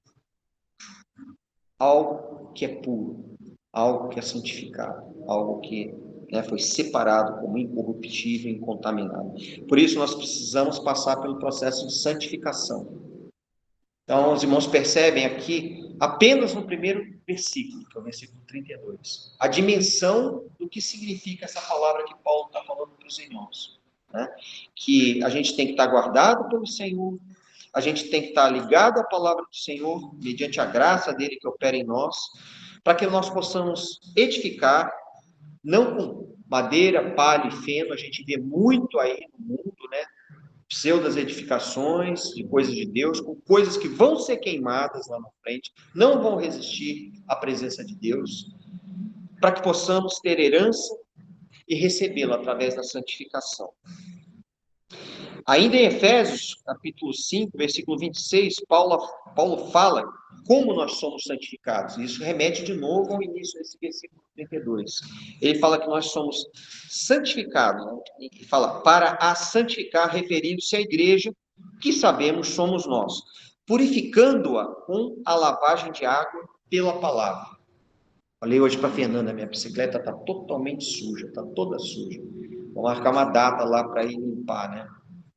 algo que é puro, algo que é santificado, algo que, né, foi separado como incorruptível e incontaminado. Por isso, nós precisamos passar pelo processo de santificação. Então, os irmãos percebem aqui apenas no primeiro versículo, que é o versículo 32, a dimensão do que significa essa palavra que Paulo está falando para os irmãos. Né? Que a gente tem que estar guardado pelo Senhor, a gente tem que estar ligado à palavra do Senhor, mediante a graça dele que opera em nós, para que nós possamos edificar, não com madeira, palha e feno. A gente vê muito aí no mundo, né? Pseudas edificações de coisas de Deus, com coisas que vão ser queimadas lá na frente, não vão resistir à presença de Deus, para que possamos ter herança e recebê-la através da santificação. Ainda em Efésios, capítulo 5, versículo 26, Paulo fala como nós somos santificados. Isso remete de novo ao início desse versículo 32. Ele fala que nós somos santificados, né? Ele fala, para a santificar, referindo-se à igreja, que sabemos somos nós, purificando-a com a lavagem de água pela palavra. Falei hoje para a Fernanda, minha bicicleta está totalmente suja, está toda suja. Vou marcar uma data lá para ir limpar, né?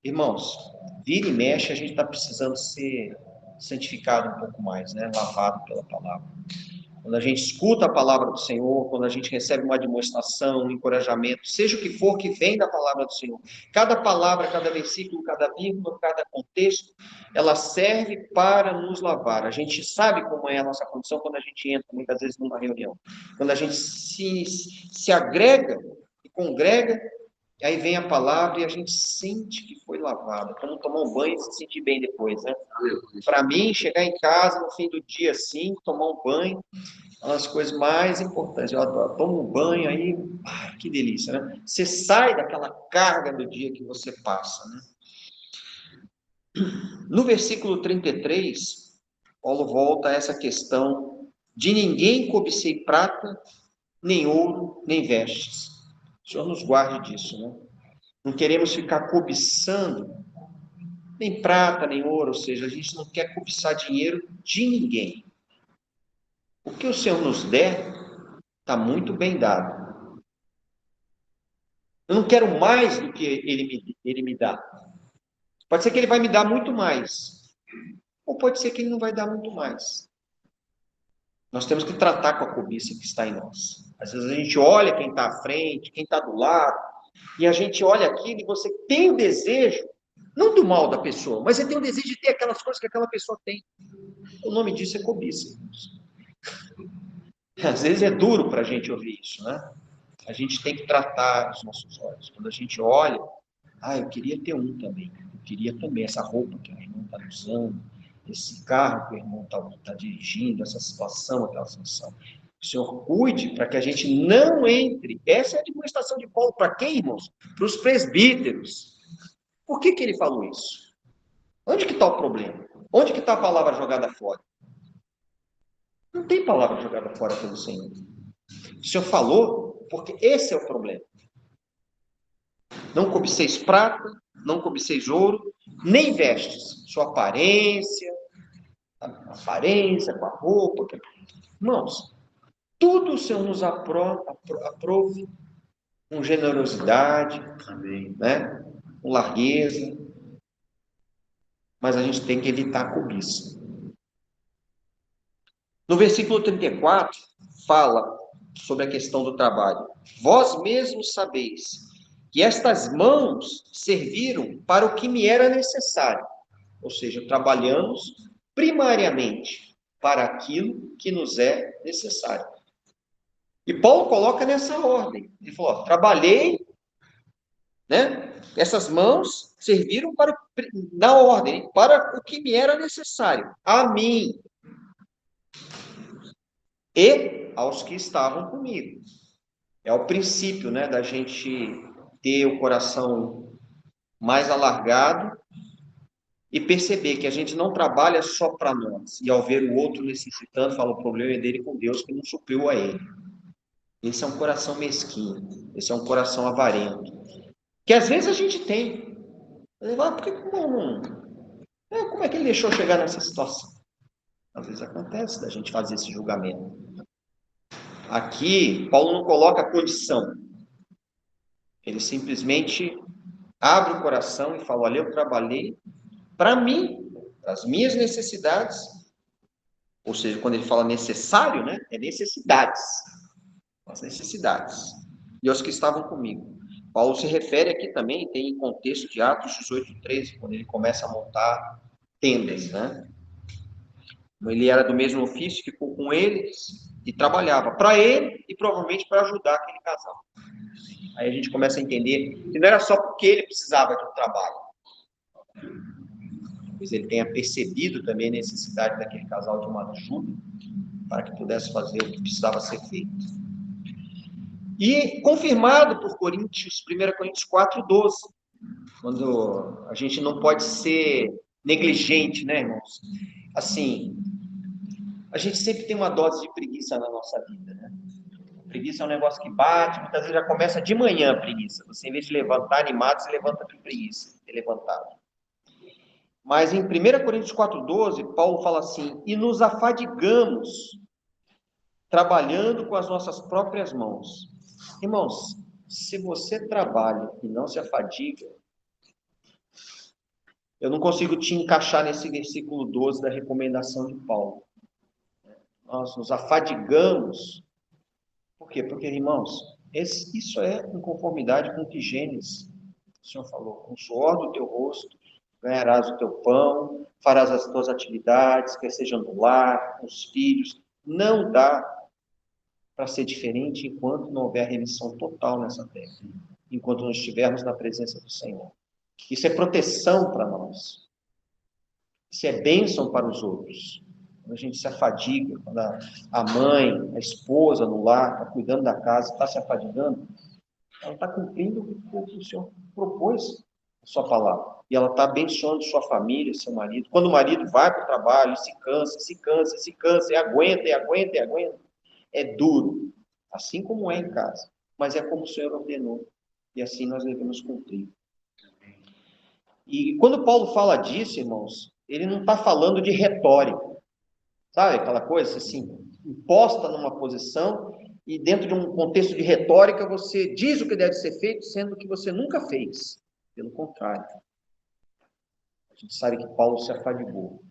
Irmãos, vira e mexe, a gente está precisando ser santificado um pouco mais, né? Lavado pela palavra. Quando a gente escuta a palavra do Senhor, quando a gente recebe uma demonstração, um encorajamento, seja o que for que vem da palavra do Senhor, cada palavra, cada versículo, cada vírgula, cada contexto, ela serve para nos lavar. A gente sabe como é a nossa condição quando a gente entra, muitas vezes, numa reunião. Quando a gente se agrega e congrega, aí vem a palavra e a gente sente que foi lavado. Como tomar um banho e se sentir bem depois, né? Para mim, chegar em casa no fim do dia assim, tomar um banho, é uma das coisas mais importantes. Eu adoro. Tomo um banho aí, que delícia, né? Você sai daquela carga do dia que você passa, né? No versículo 33, Paulo volta a essa questão de ninguém cobicei prata, nem ouro, nem vestes. O Senhor nos guarde disso, né? Não queremos ficar cobiçando nem prata, nem ouro, ou seja, a gente não quer cobiçar dinheiro de ninguém. O que o Senhor nos der, está muito bem dado. Eu não quero mais do que ele me dá. Pode ser que ele vai me dar muito mais, ou pode ser que ele não vai dar muito mais. Nós temos que tratar com a cobiça que está em nós. Às vezes a gente olha quem está à frente, quem está do lado, e a gente olha aquilo e você tem o desejo, não do mal da pessoa, mas você tem o desejo de ter aquelas coisas que aquela pessoa tem. O nome disso é cobiça. Às vezes é duro para a gente ouvir isso, né? A gente tem que tratar os nossos olhos. Quando a gente olha, eu queria ter um também. Eu queria também essa roupa que o irmão está usando, esse carro que o irmão está dirigindo, essa situação, aquela situação. O Senhor cuide para que a gente não entre. Essa é a demonstração de Paulo. Para quem, irmãos? Para os presbíteros. Por que ele falou isso? Onde que está o problema? Onde que está a palavra jogada fora? Não tem palavra jogada fora pelo Senhor. O Senhor falou porque esse é o problema. Não cobiceis prata, não cobiceis ouro, nem vestes. Sua aparência, com a roupa. Irmãos, tudo o Senhor nos aprove com generosidade, né? Com largueza. Mas a gente tem que evitar a cobiça. No versículo 34, fala sobre a questão do trabalho. Vós mesmos sabeis que estas mãos serviram para o que me era necessário. Ou seja, trabalhamos primariamente para aquilo que nos é necessário. E Paulo coloca nessa ordem. Ele falou, trabalhei, né? Essas mãos serviram na ordem, para o que me era necessário. A mim, e aos que estavam comigo. É o princípio, né, da gente ter o coração mais alargado e perceber que a gente não trabalha só para nós. E ao ver o outro necessitando, fala, o problema é dele com Deus que não supriu a ele. Esse é um coração mesquinho. Esse é um coração avarento. Que às vezes a gente tem. Como é que ele deixou chegar nessa situação? Às vezes acontece da gente fazer esse julgamento. Aqui, Paulo não coloca a condição. Ele simplesmente abre o coração e fala, olha, eu trabalhei para mim, para as minhas necessidades, Ou seja, quando ele fala necessário, né? É necessidades. As necessidades. E os que estavam comigo. Paulo se refere aqui também, tem em contexto de Atos 18:13, quando ele começa a montar tendas, né? Ele era do mesmo ofício, ficou com eles e trabalhava para ele e provavelmente para ajudar aquele casal. Aí a gente começa a entender que não era só porque ele precisava de um trabalho, pois ele tenha percebido também a necessidade daquele casal de uma ajuda para que pudesse fazer o que precisava ser feito. E confirmado por Coríntios, 1 Coríntios 4:12, quando a gente não pode ser negligente, né, irmãos? Assim, a gente sempre tem uma dose de preguiça na nossa vida, né? Preguiça é um negócio que bate, muitas vezes já começa de manhã a preguiça. Você, em vez de levantar animado, você levanta com preguiça, de levantado. Mas em 1 Coríntios 4:12, Paulo fala assim: e nos afadigamos, trabalhando com as nossas próprias mãos. Irmãos, se você trabalha e não se afadiga, eu não consigo te encaixar nesse versículo 12 da recomendação de Paulo. Nós nos afadigamos. Por quê? Porque, irmãos, isso é em conformidade com o que Gênesis, o Senhor falou: com o suor do teu rosto ganharás o teu pão, farás as tuas atividades, quer sejam no lar, com os filhos. Não dá para ser diferente enquanto não houver remissão total nessa terra, enquanto não estivermos na presença do Senhor. Isso é proteção para nós. Isso é bênção para os outros. Quando a gente se afadiga, quando a mãe, a esposa no lar, está cuidando da casa, está se afadigando, ela está cumprindo o que o Senhor propôs, a sua palavra. E ela está abençoando sua família, seu marido. Quando o marido vai para o trabalho, se cansa, e aguenta. É duro, assim como é em casa, mas é como o Senhor ordenou. E assim nós devemos cumprir. E quando Paulo fala disso, irmãos, ele não está falando de retórica. Sabe aquela coisa assim, imposta numa posição e dentro de um contexto de retórica você diz o que deve ser feito, sendo que você nunca fez. Pelo contrário. A gente sabe que Paulo se afadigou.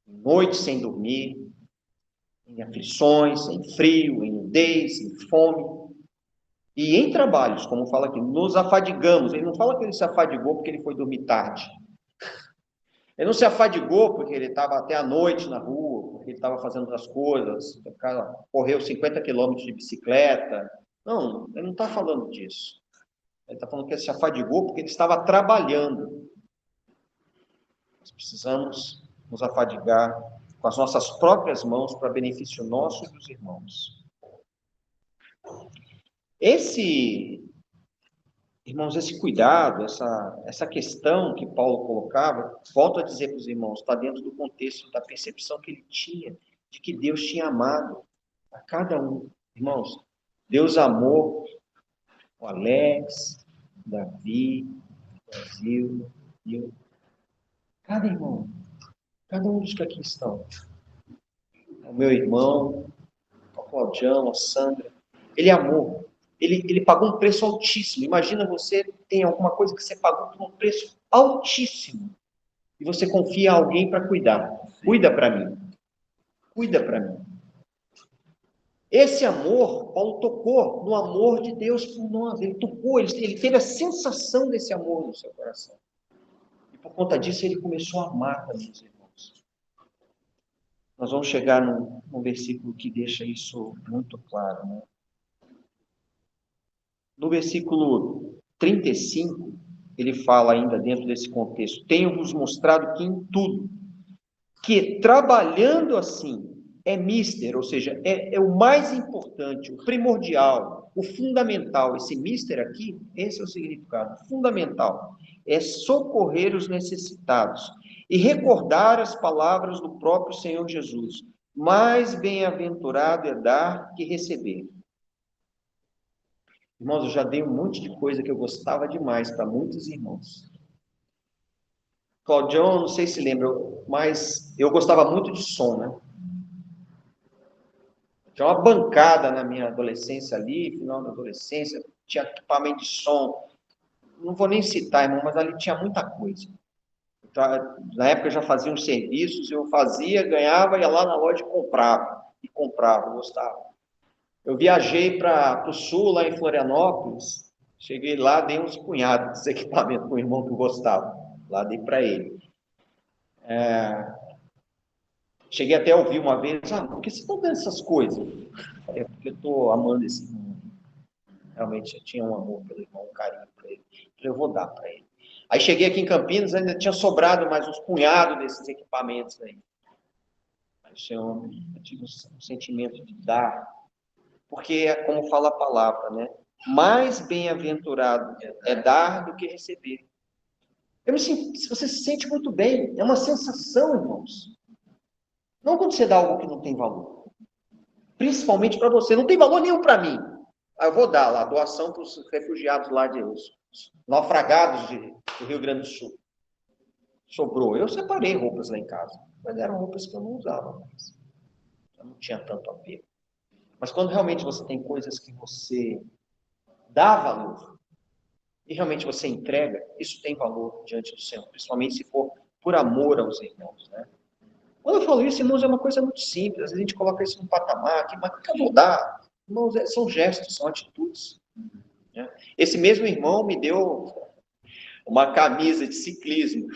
Em noites sem dormir, em aflições, em frio, em nudez, em fome. E em trabalhos, como fala aqui, nos afadigamos. Ele não fala que ele se afadigou porque ele foi dormir tarde. Ele não se afadigou porque ele estava até a noite na rua, porque ele estava fazendo outras coisas, correu 50 quilômetros de bicicleta. Não, ele não está falando disso. Ele está falando que ele se afadigou porque ele estava trabalhando. Nós precisamos nos afadigar com as nossas próprias mãos para benefício nosso e dos irmãos. Irmãos, esse cuidado, essa questão que Paulo colocava, volto a dizer para os irmãos, está dentro do contexto da percepção que ele tinha de que Deus tinha amado a cada um. Irmãos, Deus amou o Alex, o Davi, o Brasil, e eu. Cada irmão, cada um dos que aqui estão. O meu irmão, o Claudião, a Sandra, ele amou. Ele pagou um preço altíssimo. Imagina você tem alguma coisa que você pagou por um preço altíssimo. E você confia em alguém para cuidar. Cuida para mim. Cuida para mim. Esse amor, Paulo tocou no amor de Deus por nós. Ele tocou, ele teve a sensação desse amor no seu coração. E por conta disso, ele começou a amar também os irmãos. Nós vamos chegar num versículo que deixa isso muito claro, né? No versículo 35, ele fala ainda dentro desse contexto: tenho-vos mostrado que em tudo, que trabalhando assim, é mister, ou seja, é o mais importante, o primordial, o fundamental. Esse mister aqui, esse é o significado, fundamental, é socorrer os necessitados e recordar as palavras do próprio Senhor Jesus. Mais bem-aventurado é dar que receber. Irmãos, eu já dei um monte de coisa que eu gostava demais para muitos irmãos. Claudião, não sei se lembra, mas eu gostava muito de som, né? Tinha uma bancada na minha adolescência ali, final da adolescência, tinha equipamento de som. Não vou nem citar, irmão, mas ali tinha muita coisa. Na época eu já fazia uns serviços, eu fazia, ganhava, ia lá na loja e comprava, gostava. Eu viajei para o sul, lá em Florianópolis, cheguei lá, dei uns punhados de equipamento para o irmão que eu gostava, lá dei para ele. Cheguei até a ouvir uma vez, por que você está dando essas coisas? Falei, porque eu estou amando esse irmão. Realmente eu tinha um amor pelo irmão, um carinho por ele. Falei, eu vou dar para ele. Aí cheguei aqui em Campinas, ainda tinha sobrado mais uns punhados desses equipamentos aí. Eu tive um sentimento de dar, porque é como fala a palavra, né? Mais bem-aventurado é dar do que receber. Você se sente muito bem, é uma sensação, irmãos. Não quando você dá algo que não tem valor. Principalmente para você, não tem valor nenhum para mim. Eu vou dar lá, doação para os refugiados lá de os naufragados do Rio Grande do Sul. Sobrou. Eu separei roupas lá em casa, mas eram roupas que eu não usava mais. Eu não tinha tanto apego. Mas quando realmente você tem coisas que você dá valor e realmente você entrega, isso tem valor diante do Senhor, principalmente se for por amor aos irmãos, né? Quando eu falo isso, irmãos, é uma coisa muito simples. Às vezes a gente coloca isso num patamar aqui, mas o que eu vou dar? Irmãos, são gestos, são atitudes. Né? Esse mesmo irmão me deu uma camisa de ciclismo,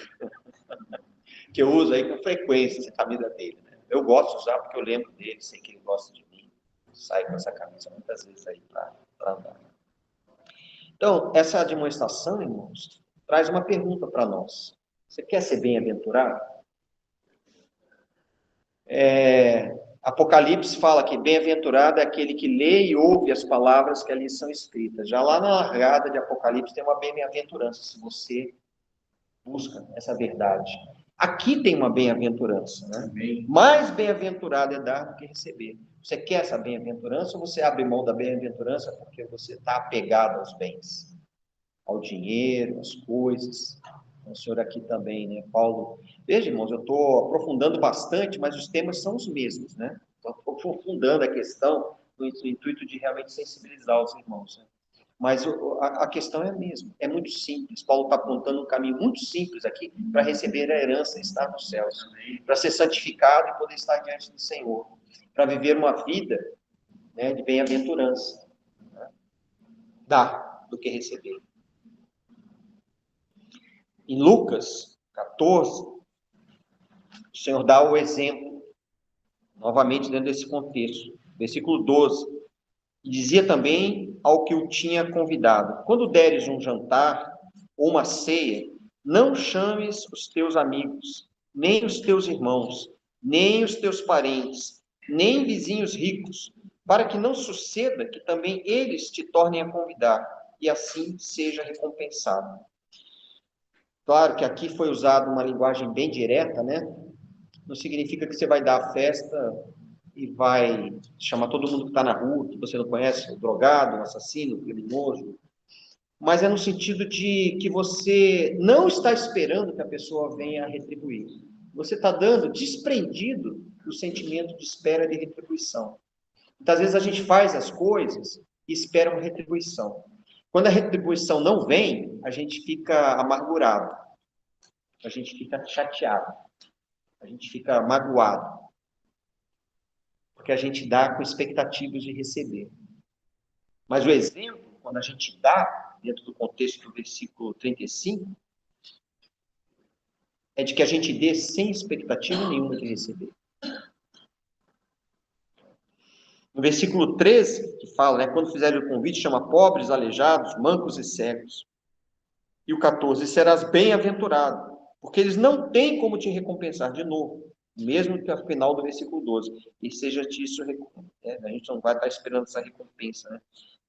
que eu uso aí com frequência, essa camisa dele. Né? Eu gosto de usar porque eu lembro dele, sei que ele gosta de mim. Saio com essa camisa muitas vezes aí para andar. Então, essa demonstração, irmãos, traz uma pergunta para nós. Você quer ser bem-aventurado? Apocalipse fala que bem-aventurado é aquele que lê e ouve as palavras que ali são escritas. Já lá na largada de Apocalipse tem uma bem-aventurança, se você busca essa verdade. Aqui tem uma bem-aventurança, né? Mais bem-aventurado é dar do que receber. Você quer essa bem-aventurança ou você abre mão da bem-aventurança porque você está apegado aos bens, ao dinheiro, às coisas? O senhor aqui também, né? Paulo. Veja, irmãos, eu estou aprofundando bastante, mas os temas são os mesmos, né? Estou aprofundando a questão no intuito de realmente sensibilizar os irmãos, né? Mas a questão é a mesma, é muito simples. Paulo está apontando um caminho muito simples aqui para receber a herança e estar nos céus, para ser santificado e poder estar diante do Senhor, para viver uma vida, né, de bem-aventurança. Né? Dar do que receber. Em Lucas 14, o Senhor dá o exemplo, novamente dentro desse contexto, versículo 12, e dizia também ao que o tinha convidado: quando deres um jantar ou uma ceia, não chames os teus amigos, nem os teus irmãos, nem os teus parentes, nem vizinhos ricos, para que não suceda que também eles te tornem a convidar, e assim seja recompensado. Claro que aqui foi usada uma linguagem bem direta, né? Não significa que você vai dar a festa e vai chamar todo mundo que está na rua, que você não conhece, o drogado, o assassino, o criminoso, mas é no sentido de que você não está esperando que a pessoa venha a retribuir. Você está dando desprendido do sentimento de espera de retribuição. Muitas vezes a gente faz as coisas e espera uma retribuição. Quando a retribuição não vem, a gente fica amargurado, a gente fica chateado, a gente fica magoado, porque a gente dá com expectativas de receber. Mas o exemplo, quando a gente dá, dentro do contexto do versículo 35, é de que a gente dê sem expectativa nenhuma de receber. No versículo 13, que fala, né, quando fizerem o convite, chama pobres, aleijados, mancos e cegos. E o 14, serás bem-aventurado, porque eles não têm como te recompensar de novo, mesmo que ao final do versículo 12, e seja-te isso, a gente não vai estar esperando essa recompensa, né?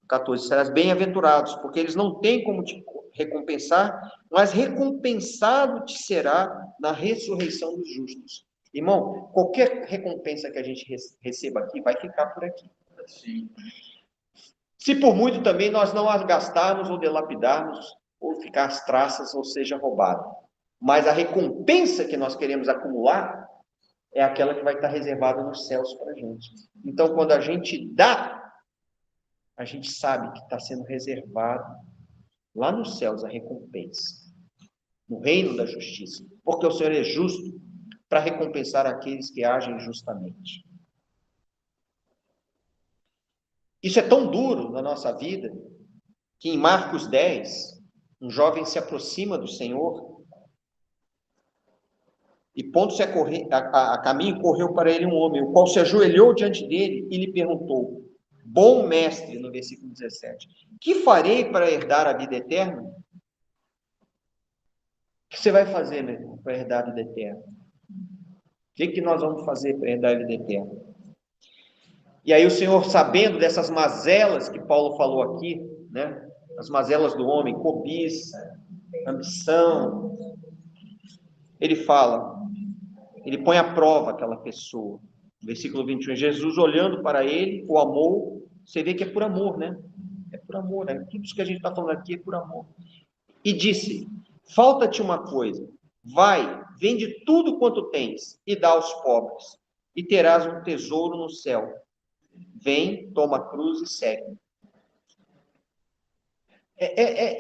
14, serás bem-aventurados, porque eles não têm como te recompensar, mas recompensado te será na ressurreição dos justos. Irmão, qualquer recompensa que a gente receba aqui, vai ficar por aqui. Sim. Se por muito também nós não as gastarmos ou delapidarmos, ou ficar as traças, ou seja, roubado. Mas a recompensa que nós queremos acumular é aquela que vai estar reservada nos céus para a gente. Então, quando a gente dá, a gente sabe que está sendo reservado lá nos céus a recompensa. no reino da justiça, porque o Senhor é justo para recompensar aqueles que agem justamente. Isso é tão duro na nossa vida, que em Marcos 10, um jovem se aproxima do Senhor e pondo-se a caminho, correu para ele um homem, o qual se ajoelhou diante dele e lhe perguntou: bom mestre, no versículo 17, que farei para herdar a vida eterna? O que você vai fazer, meu irmão, para herdar a vida eterna? O que nós vamos fazer para herdar a vida eterna? E aí o Senhor, sabendo dessas mazelas que Paulo falou aqui, né? As mazelas do homem, cobiça, ambição, ele fala, ele põe à prova aquela pessoa. Versículo 21, Jesus olhando para ele, o amou, você vê que é por amor, né? É por amor, né? Tudo isso que a gente está falando aqui é por amor. E disse, falta-te uma coisa, vai, vende tudo quanto tens e dá aos pobres, e terás um tesouro no céu. Vem, toma a cruz e segue.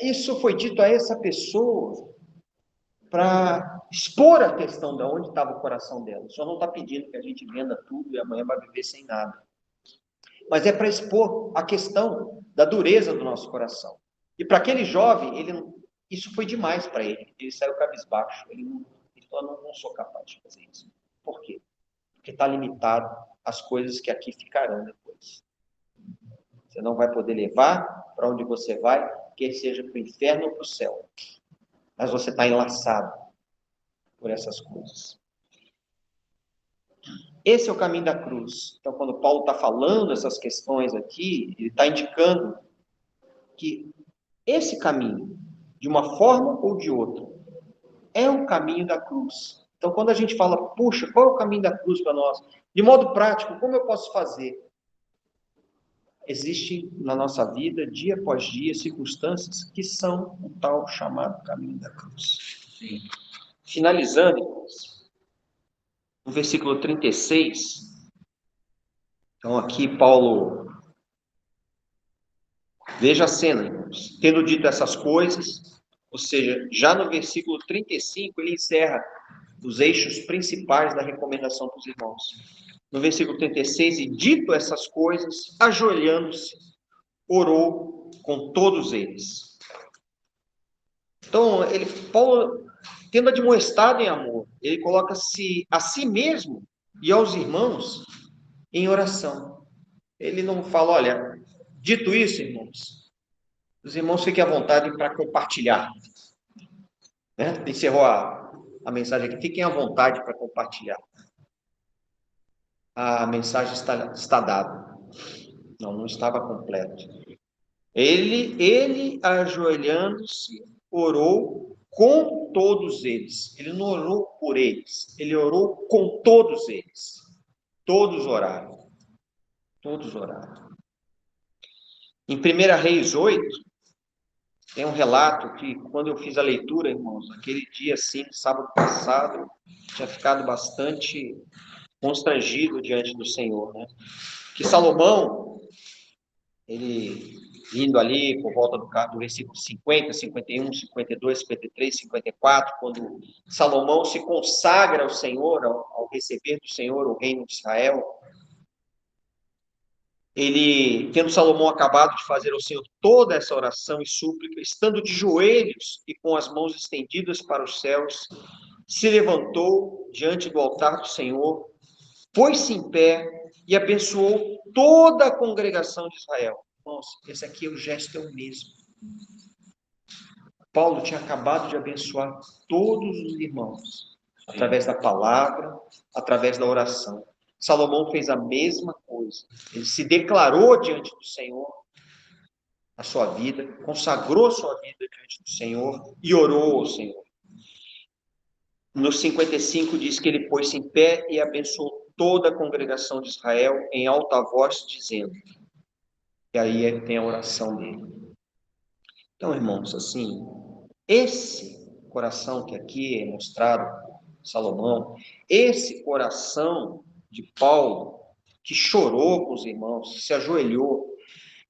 Isso foi dito a essa pessoa para expor a questão de onde estava o coração dela. O Senhor não está pedindo que a gente venda tudo e amanhã vai viver sem nada. Mas é para expor a questão da dureza do nosso coração. E para aquele jovem, isso foi demais para ele. Ele saiu cabisbaixo. Ele falou, não sou capaz de fazer isso. Por quê? Porque está limitado às coisas que aqui ficarão depois. Você não vai poder levar para onde você vai, quer seja para o inferno ou para o céu. Mas você está enlaçado por essas coisas. Esse é o caminho da cruz. Então, quando Paulo está falando essas questões aqui, ele está indicando que esse caminho, de uma forma ou de outra, é o caminho da cruz. Então, quando a gente fala, puxa, qual é o caminho da cruz para nós? De modo prático, como eu posso fazer? Existem na nossa vida, dia após dia, circunstâncias que são o tal chamado caminho da cruz. Sim. Finalizando, irmãos, no versículo 36, então aqui Paulo, veja a cena, irmãos, tendo dito essas coisas, ou seja, já no versículo 35, ele encerra os eixos principais da recomendação para os irmãos. No versículo 36, e dito essas coisas, ajoelhando-se, orou com todos eles. Então, Paulo, tendo admoestado em amor, ele coloca-se a si mesmo e aos irmãos em oração. Ele não fala, olha, dito isso, irmãos, os irmãos fiquem à vontade para compartilhar. Né? Encerrou a mensagem aqui, fiquem à vontade para compartilhar. A mensagem está dada. Não estava completo. Ele ajoelhando-se, orou com todos eles. Ele não orou por eles, ele orou com todos eles. Todos oraram. Todos oraram. Em 1 Reis 8, tem um relato que, quando eu fiz a leitura, irmãos, aquele dia, assim, sábado passado, tinha ficado bastante constrangido diante do Senhor, né? Que Salomão, ele indo ali por volta do versículo 50, 51, 52, 53, 54, quando Salomão se consagra ao Senhor, ao receber do Senhor o reino de Israel, ele, tendo Salomão acabado de fazer ao Senhor toda essa oração e súplica, estando de joelhos e com as mãos estendidas para os céus, se levantou diante do altar do Senhor, pôs-se em pé e abençoou toda a congregação de Israel. Nossa, esse aqui o gesto é o mesmo. Paulo tinha acabado de abençoar todos os irmãos, através da palavra, através da oração. Salomão fez a mesma coisa. Ele se declarou diante do Senhor a sua vida, consagrou a sua vida diante do Senhor e orou ao Senhor. No 55 diz que ele pôs-se em pé e abençoou toda a congregação de Israel em alta voz, dizendo. E aí tem a oração dele. Então, irmãos, assim, esse coração que aqui é mostrado, Salomão, esse coração de Paulo, que chorou com os irmãos, se ajoelhou,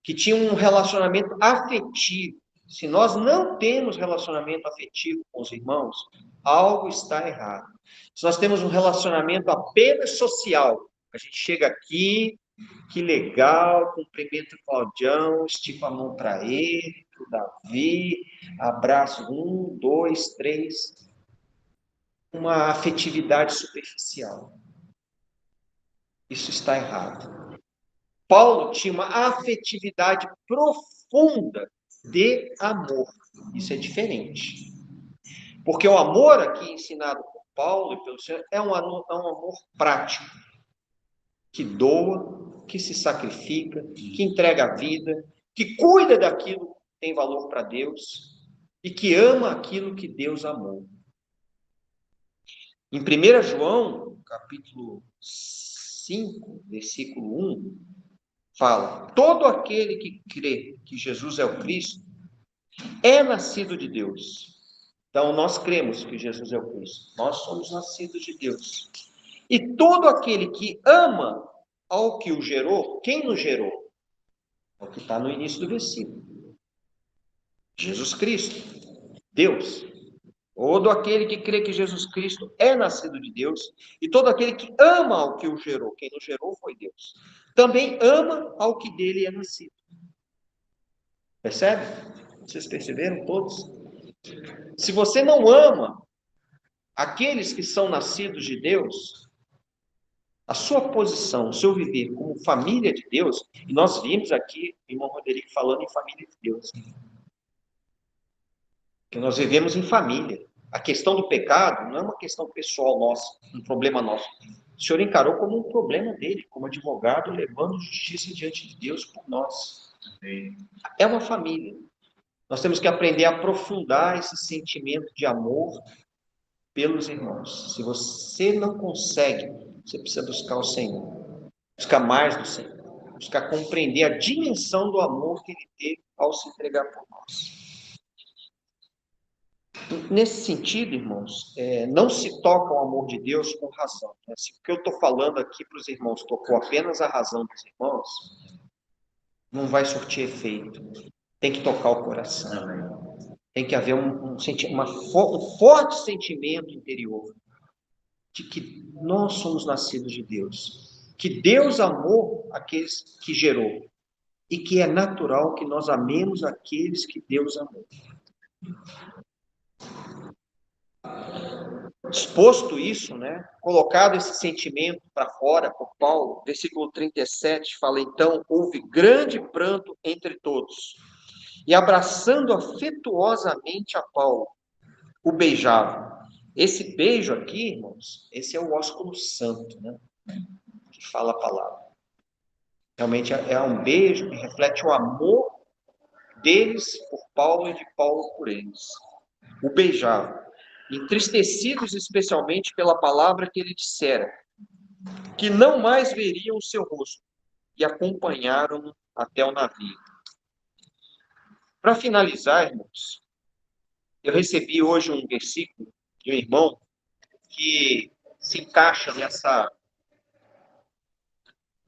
que tinha um relacionamento afetivo, Se nós não temos relacionamento afetivo com os irmãos, algo está errado. Se nós temos um relacionamento apenas social, a gente chega aqui, que legal, cumprimento o Claudião, estico a mão para ele, para o Davi, abraço 1, 2, 3, uma afetividade superficial. Isso está errado. Paulo tinha uma afetividade profunda de amor. Isso é diferente. Porque o amor aqui ensinado por Paulo e pelo Senhor é um amor prático, que doa, que se sacrifica, que entrega a vida, que cuida daquilo que tem valor para Deus e que ama aquilo que Deus amou. Em 1 João, capítulo 5, versículo 1, fala: todo aquele que crê que Jesus é o Cristo é nascido de Deus. Então, nós cremos que Jesus é o Cristo. Nós somos nascidos de Deus. E todo aquele que ama ao que o gerou, quem nos gerou? É o que está no início do versículo. Jesus Cristo, Deus. Todo aquele que crê que Jesus Cristo é nascido de Deus, e todo aquele que ama ao que o gerou, quem nos gerou foi Deus, também ama ao que dele é nascido. Percebe? Vocês perceberam todos? Se você não ama aqueles que são nascidos de Deus, a sua posição, o seu viver como família de Deus, e nós vimos aqui o irmão Rodrigo falando em família de Deus, que nós vivemos em família. A questão do pecado não é uma questão pessoal nossa, um problema nosso. O Senhor encarou como um problema dele, como advogado, levando justiça diante de Deus por nós. É uma família. Nós temos que aprender a aprofundar esse sentimento de amor pelos irmãos. Se você não consegue, você precisa buscar o Senhor. Buscar mais do Senhor. Buscar compreender a dimensão do amor que Ele teve ao se entregar por nós. Nesse sentido, irmãos, não se toca o amor de Deus com razão. Se o que eu estou falando aqui para os irmãos tocou apenas a razão dos irmãos, não vai surtir efeito. Tem que tocar o coração. Tem que haver um forte sentimento interior de que nós somos nascidos de Deus. Que Deus amou aqueles que gerou. E que é natural que nós amemos aqueles que Deus amou. Exposto isso, né? Colocado esse sentimento para fora por Paulo, versículo 37 fala: então houve grande pranto entre todos, e abraçando afetuosamente a Paulo, o beijava. Esse beijo aqui, irmãos, esse é o ósculo santo, né? Que fala a palavra. Realmente é um beijo que reflete o amor deles por Paulo e de Paulo por eles. O beijava, entristecidos especialmente pela palavra que ele dissera, que não mais veriam o seu rosto, e acompanharam-no até o navio. Para finalizar, irmãos, eu recebi hoje um versículo de um irmão que se encaixa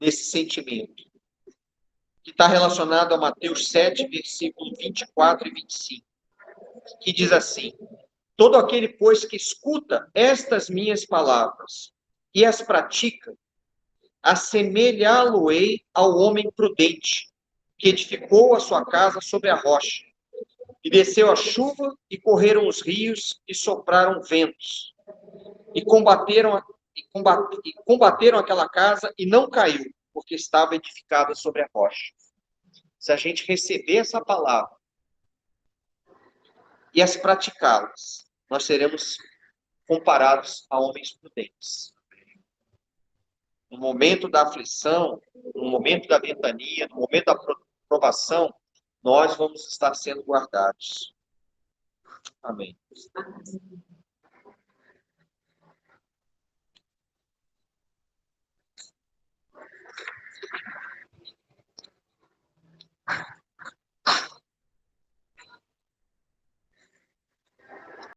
nesse sentimento, que está relacionado a Mateus 7, versículo 24 e 25, que diz assim: todo aquele, pois, que escuta estas minhas palavras e as pratica, assemelhá-lo-ei ao homem prudente, que edificou a sua casa sobre a rocha. E desceu a chuva, e correram os rios, e sopraram ventos. E combateram aquela casa, e não caiu, porque estava edificada sobre a rocha. Se a gente receber essa palavra e as praticá-las, nós seremos comparados a homens prudentes. No momento da aflição, no momento da ventania, no momento da provação, nós vamos estar sendo guardados. Amém.